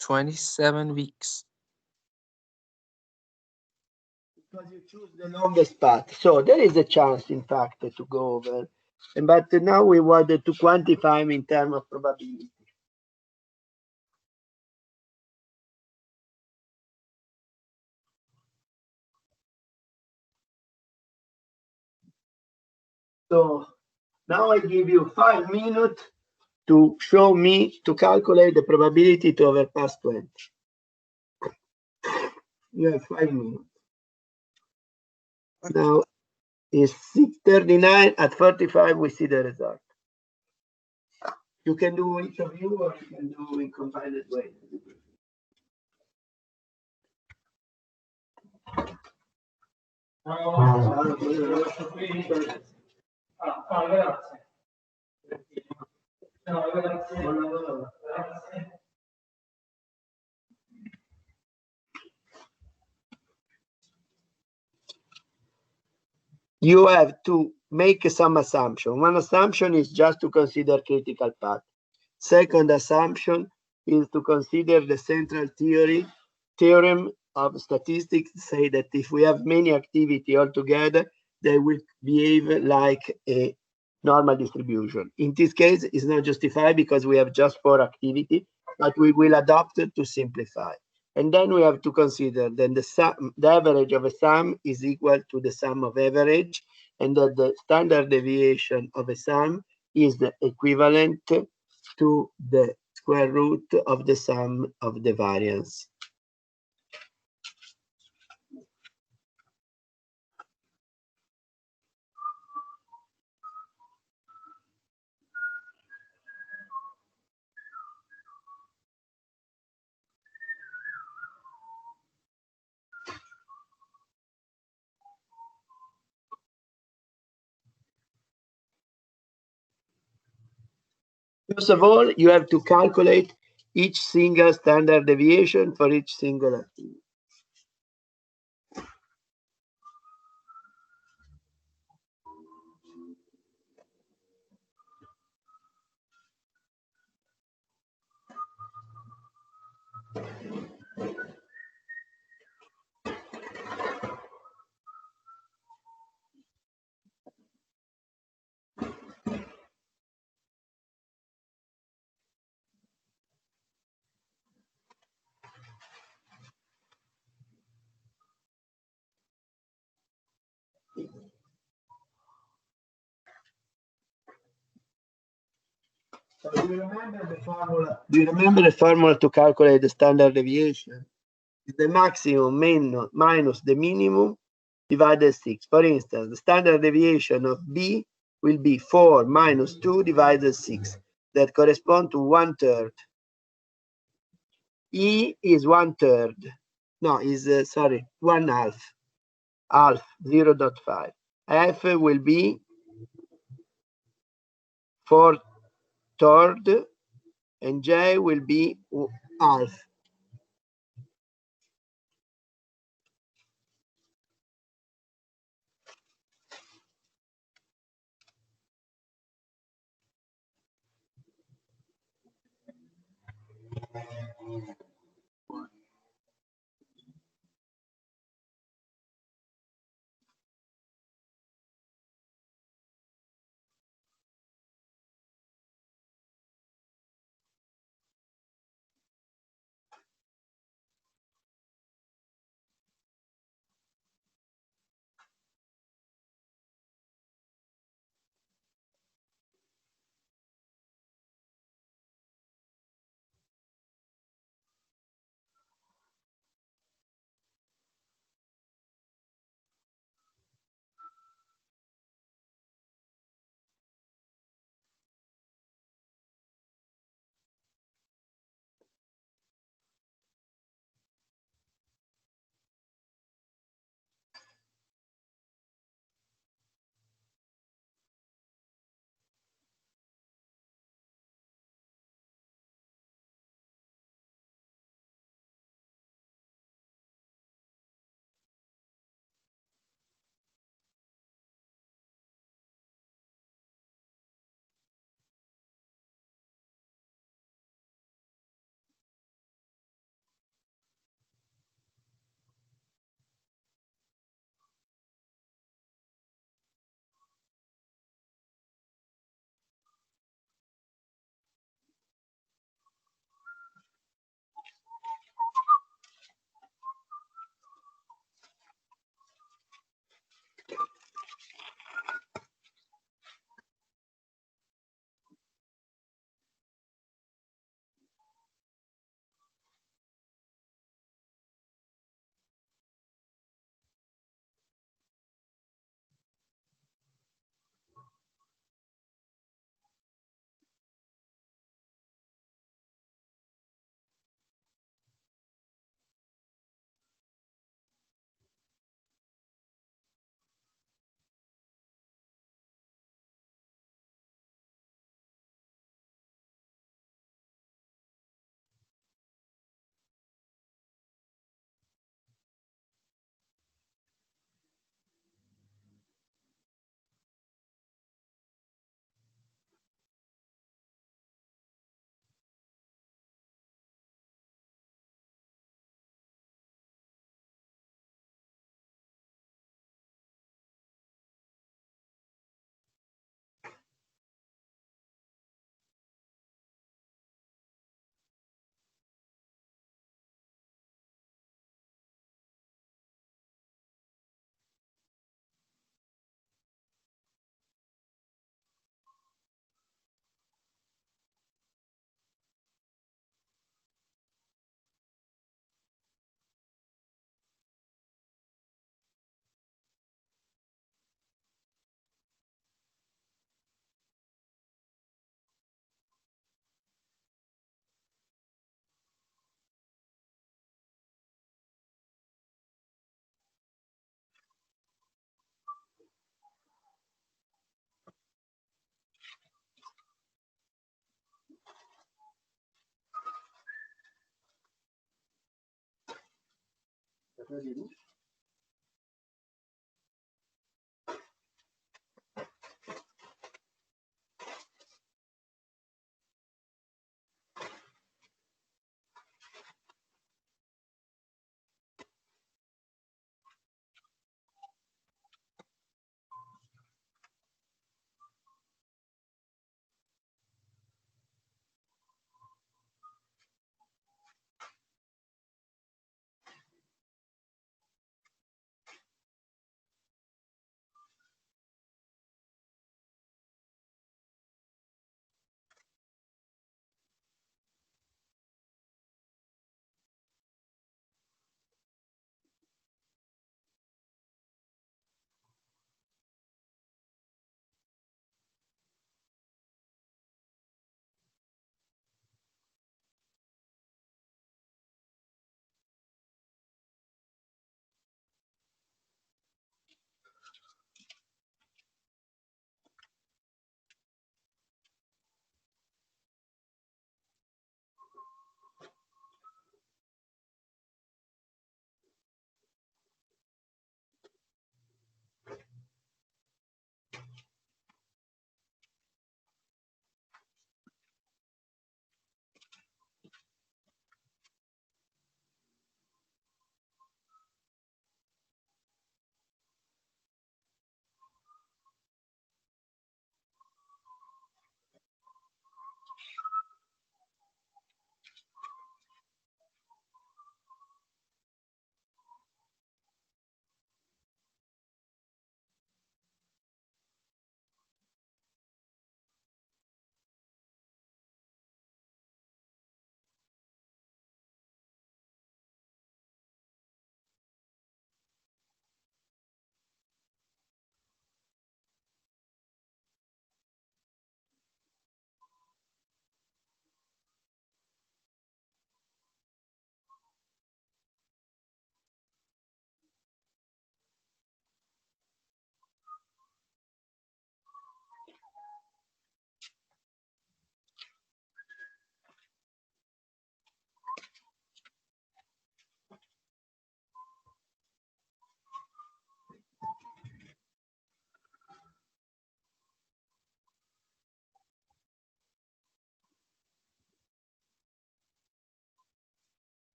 27 weeks. Because you choose the longest path. So there is a chance, in fact, to go over. But now we wanted to quantify them in terms of probability. So now I give you 5 minutes to show me, to calculate the probability to overpass 20. You have 5 minutes. Now it's 6:39. At 45, we see the result. You can do each of you, or you can do in combined way. You have to make some assumption. One assumption is just to consider critical path. Second assumption is to consider the central theorem of statistics, say that if we have many activity altogether, they will behave like a normal distribution. In this case, it's not justified because we have just 4 activity, but we will adopt it to simplify. And then we have to consider that the average of a sum is equal to the sum of average, and that the standard deviation of a sum is the equivalent to the square root of the sum of the variance. First of all, you have to calculate each single standard deviation for each single activity. So do you remember the formula? Do you remember the formula to calculate the standard deviation? It's the maximum minus the minimum divided 6. For instance, the standard deviation of B will be 4 minus 2 divided 6. That corresponds to 1/3. E is 1/3. No, is sorry, 1/2. Half, 0.5. F will be 4/3, and J will be half.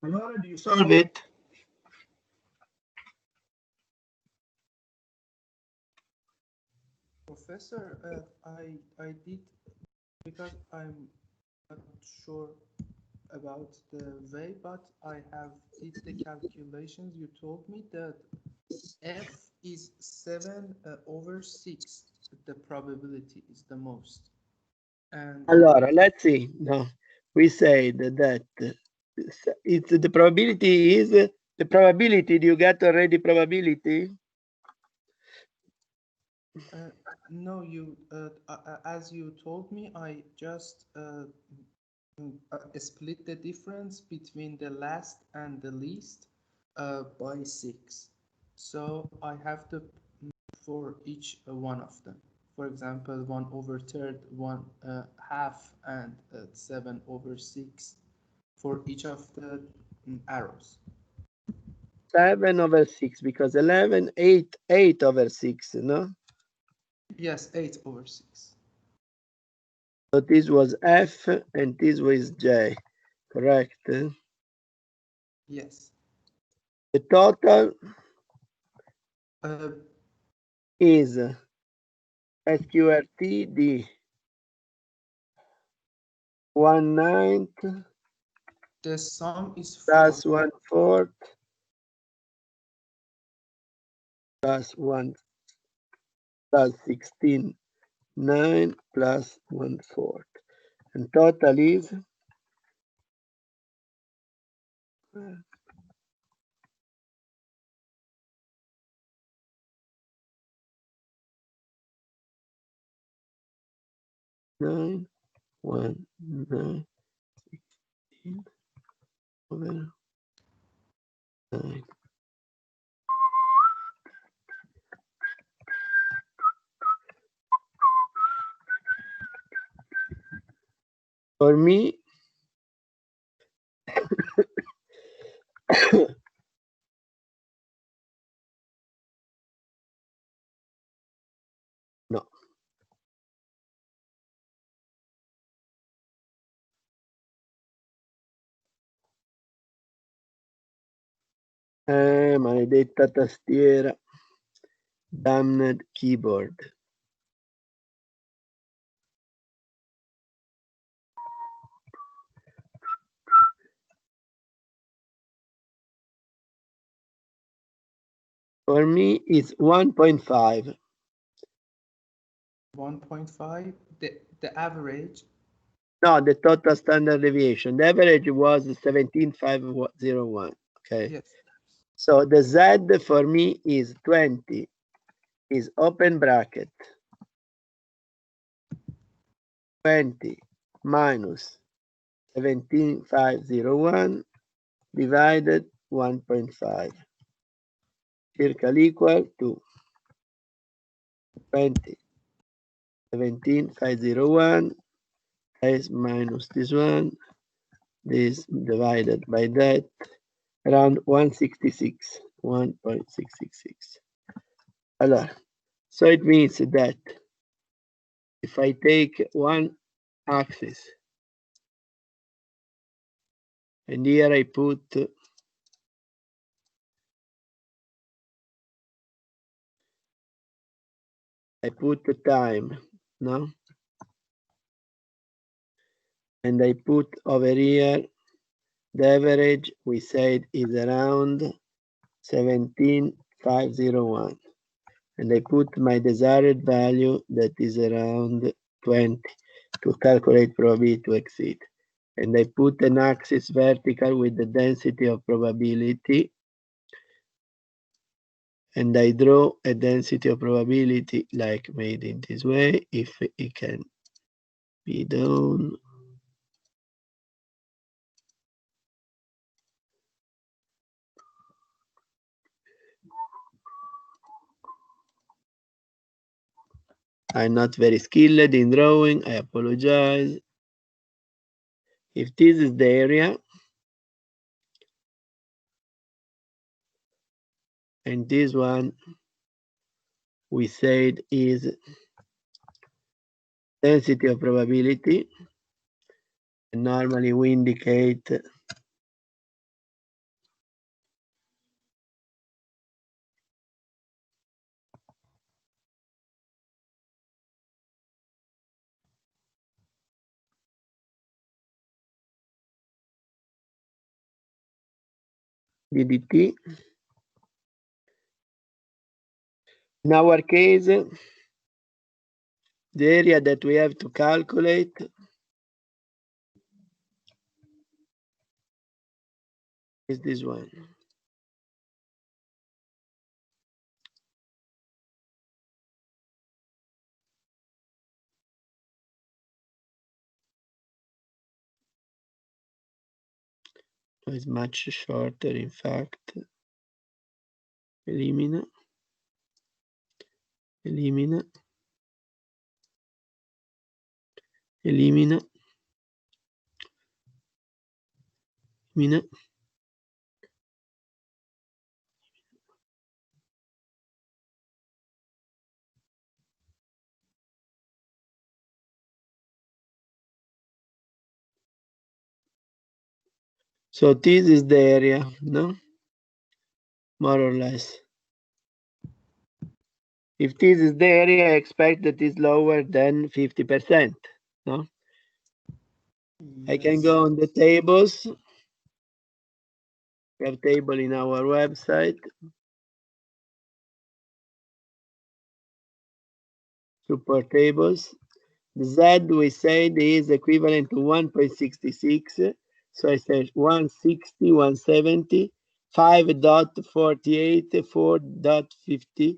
Allora, do you solve it? Professor, I did, because I'm not sure about the way, but I have did the calculations. You told me that F is 7 over 6. The probability is the most. And Allora, let's see. No, we said that it's the probability is the probability. Do you get already probability? no, you as you told me, I just split the difference between the last and the least by 6. So I have to for each one of them. For example, 1 over third, 1 half, and 7 over 6 for each of the arrows. 7 over 6, because 11, 8 over 6, no? Yes, 8 over 6. So this was F and this was J, correct? Yes. The total is SQRT 1/9 The sum is 4. plus 1/4 plus 1/6. plus 16.9 plus 1/4. And total is 9.19 over 9. For me, no. Maledetta tastiera. Damned keyboard. For me, it's 1.5. 1.5, the average. No, the total standard deviation. The average was 17.501. Okay. Yes. So the Z for me is 20. Is open bracket. 20 minus 17.501 divided 1.5. Circle equal to 20. 17.501 is minus this one. This divided by that, around 166, 1.666. Alors, so it means that if I take one axis and here I put the time, no? And I put over here the average we said is around 17.501. And I put my desired value that is around 20 to calculate probability to exceed. And I put an axis vertical with the density of probability. And I draw a density of probability like made in this way, if it can be done. I'm not very skilled in drawing, I apologize. If this is the area, and this one we said is density of probability, and normally we indicate DDT. In our case, the area that we have to calculate is this one. It's much shorter, in fact. Elimina. Elimina. Elimina. Elimina. So this is the area, no? More or less. If this is the area, I expect that it's lower than 50%, no? Yes. I can go on the tables. We have table in our website. support tables. The Z we said is equivalent to 1.66. So I said 160, 170, 5.48, 4.50.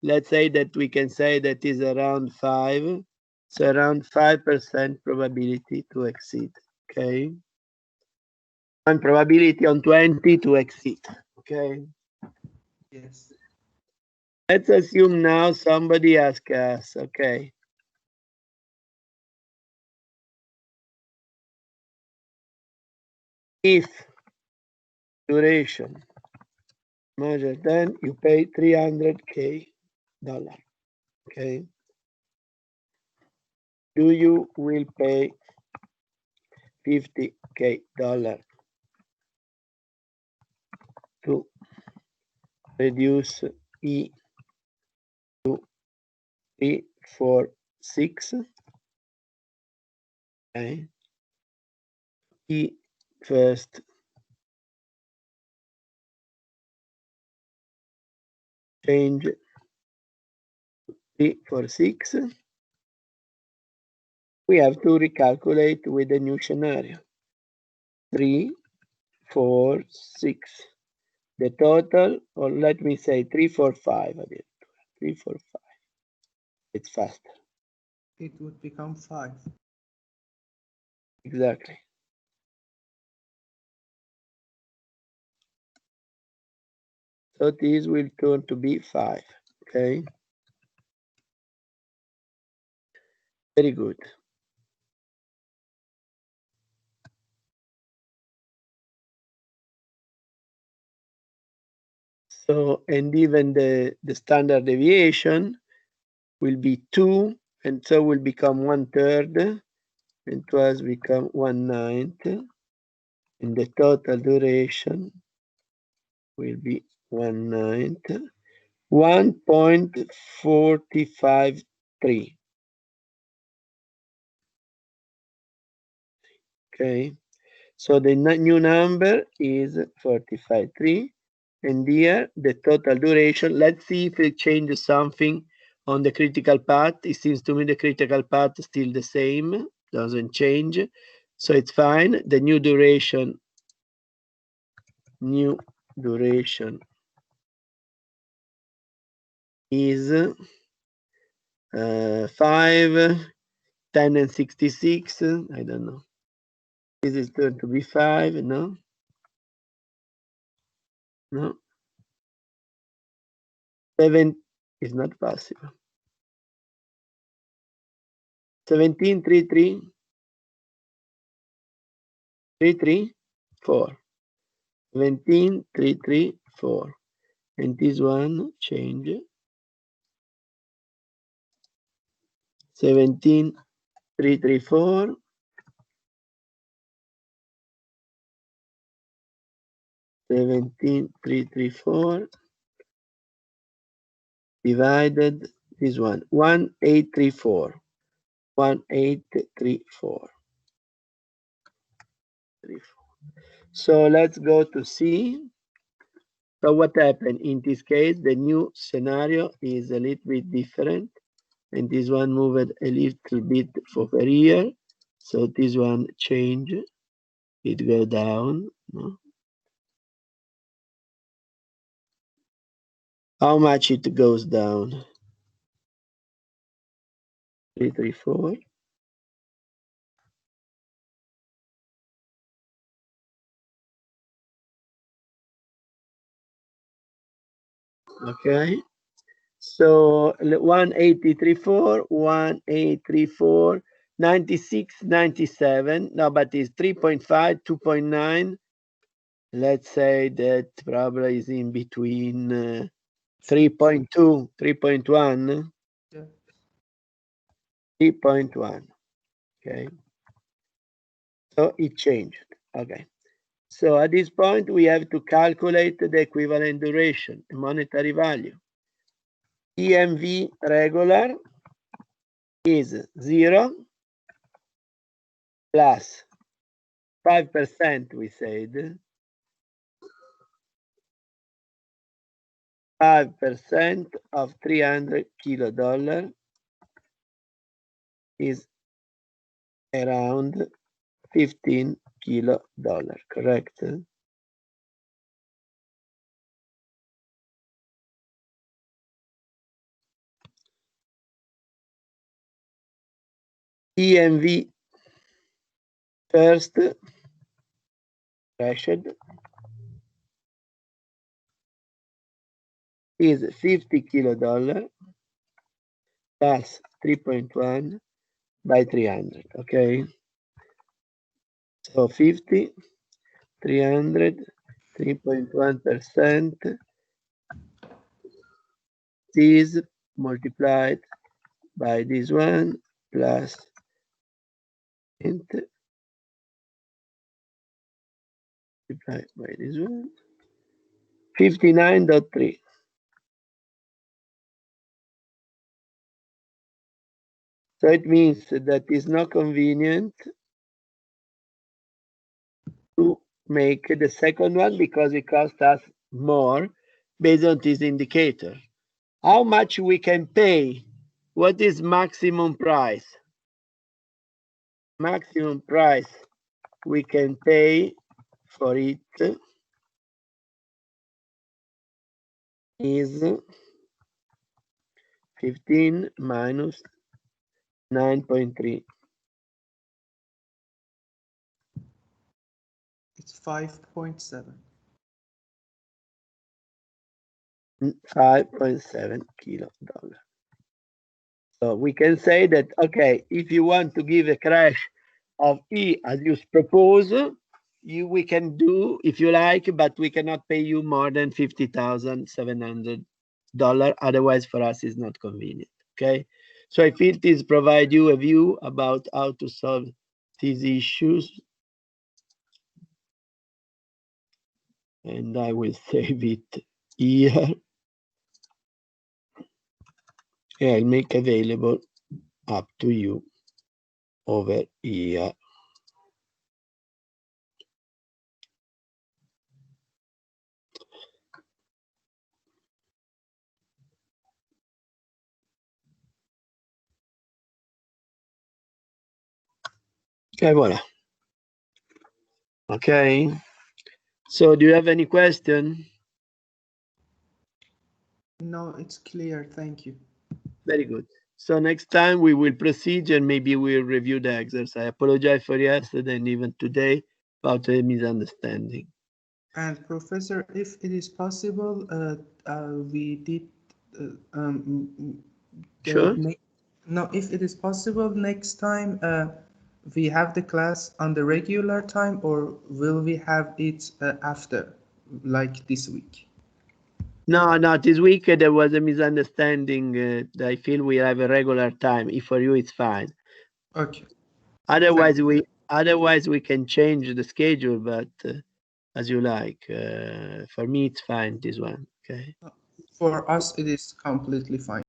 Let's say that we can say that is around 5. So around 5% probability to exceed. Okay. And probability on 20 to exceed. Okay. Yes. Let's assume now somebody asks us, okay, if duration larger than, you pay $300K. Okay. Do you will pay $50K to reduce E to 3, 4, 6? Okay. E first change 3, 4, 6. We have to recalculate with the new scenario. 3, 4, 6. The total, or let me say 3, 4, 5. 3, 4, 5. It's faster. It would become 5. Exactly. So this will turn to be 5. Okay. Very good. So, and even the standard deviation will be 2, and so will become 1/3, and twice become 1/9, and the total duration will be 1/9, 1.453. Okay, so the new number is 45.3, and here the total duration. Let's see if it changes something on the critical path. It seems to me the critical path is still the same, doesn't change, so it's fine. The new duration is 5, 10, and 66. I don't know. This is going to be 5, no? No. 7 is not possible. 17, 3, 3, 3, 3, 4. 17, 3, 3, 4. And this one change. 17, 3, 3, 4. 17, 3, 3, 4. Divided this one. 1, 8, 3, 4. 1, 8, 3, 4. 3, 4. So let's go to C. So what happened in this case? The new scenario is a little bit different, and this one moved a little bit over here. So this one change, it go down. No? How much it goes down? 3, 3, 4. Okay. So 1834, 1834, 96, 97. No, but it's 3.5, 2.9. Let's say that probably is in between 3.2, 3.1. Yeah. 3.1. Okay. So it changed. Okay. So at this point, we have to calculate the equivalent duration, the monetary value. EMV regular is 0 plus 5%, we said. 5% of $300 kilo. is around $15 kilo, correct? EMV first threshold is $50 kilo plus 3.1 by 300. Okay, so 50, 300, 3.1% is multiplied by this one plus multiplied by this one, 59.3. So it means that it's not convenient to make the second one because it costs us more based on this indicator. How much we can pay? What is maximum price? Maximum price we can pay for it is 15 minus 9.3. It's 5.7. 5.7 kilo dollar. So we can say that, okay, if you want to give a crash of E as you propose, we can do if you like, but we cannot pay you more than $50,700. Otherwise, for us, it's not convenient. Okay, so I feel this provide you a view about how to solve these issues, and I will save it here. Yeah, I'll make available up to you over here. Okay, voila. Okay. So do you have any question? No, it's clear. Thank you. Very good. So next time we will proceed and maybe we'll review the exercise. I apologize for yesterday and even today about a misunderstanding. And Professor, if it is possible, we did Sure. no, if it is possible, next time we have the class on the regular time, or will we have it after, like this week? No, this week there was a misunderstanding. I feel we have a regular time. If for you it's fine. Okay. Otherwise we can change the schedule, but as you like. For me it's fine, this one. Okay. For us, it is completely fine.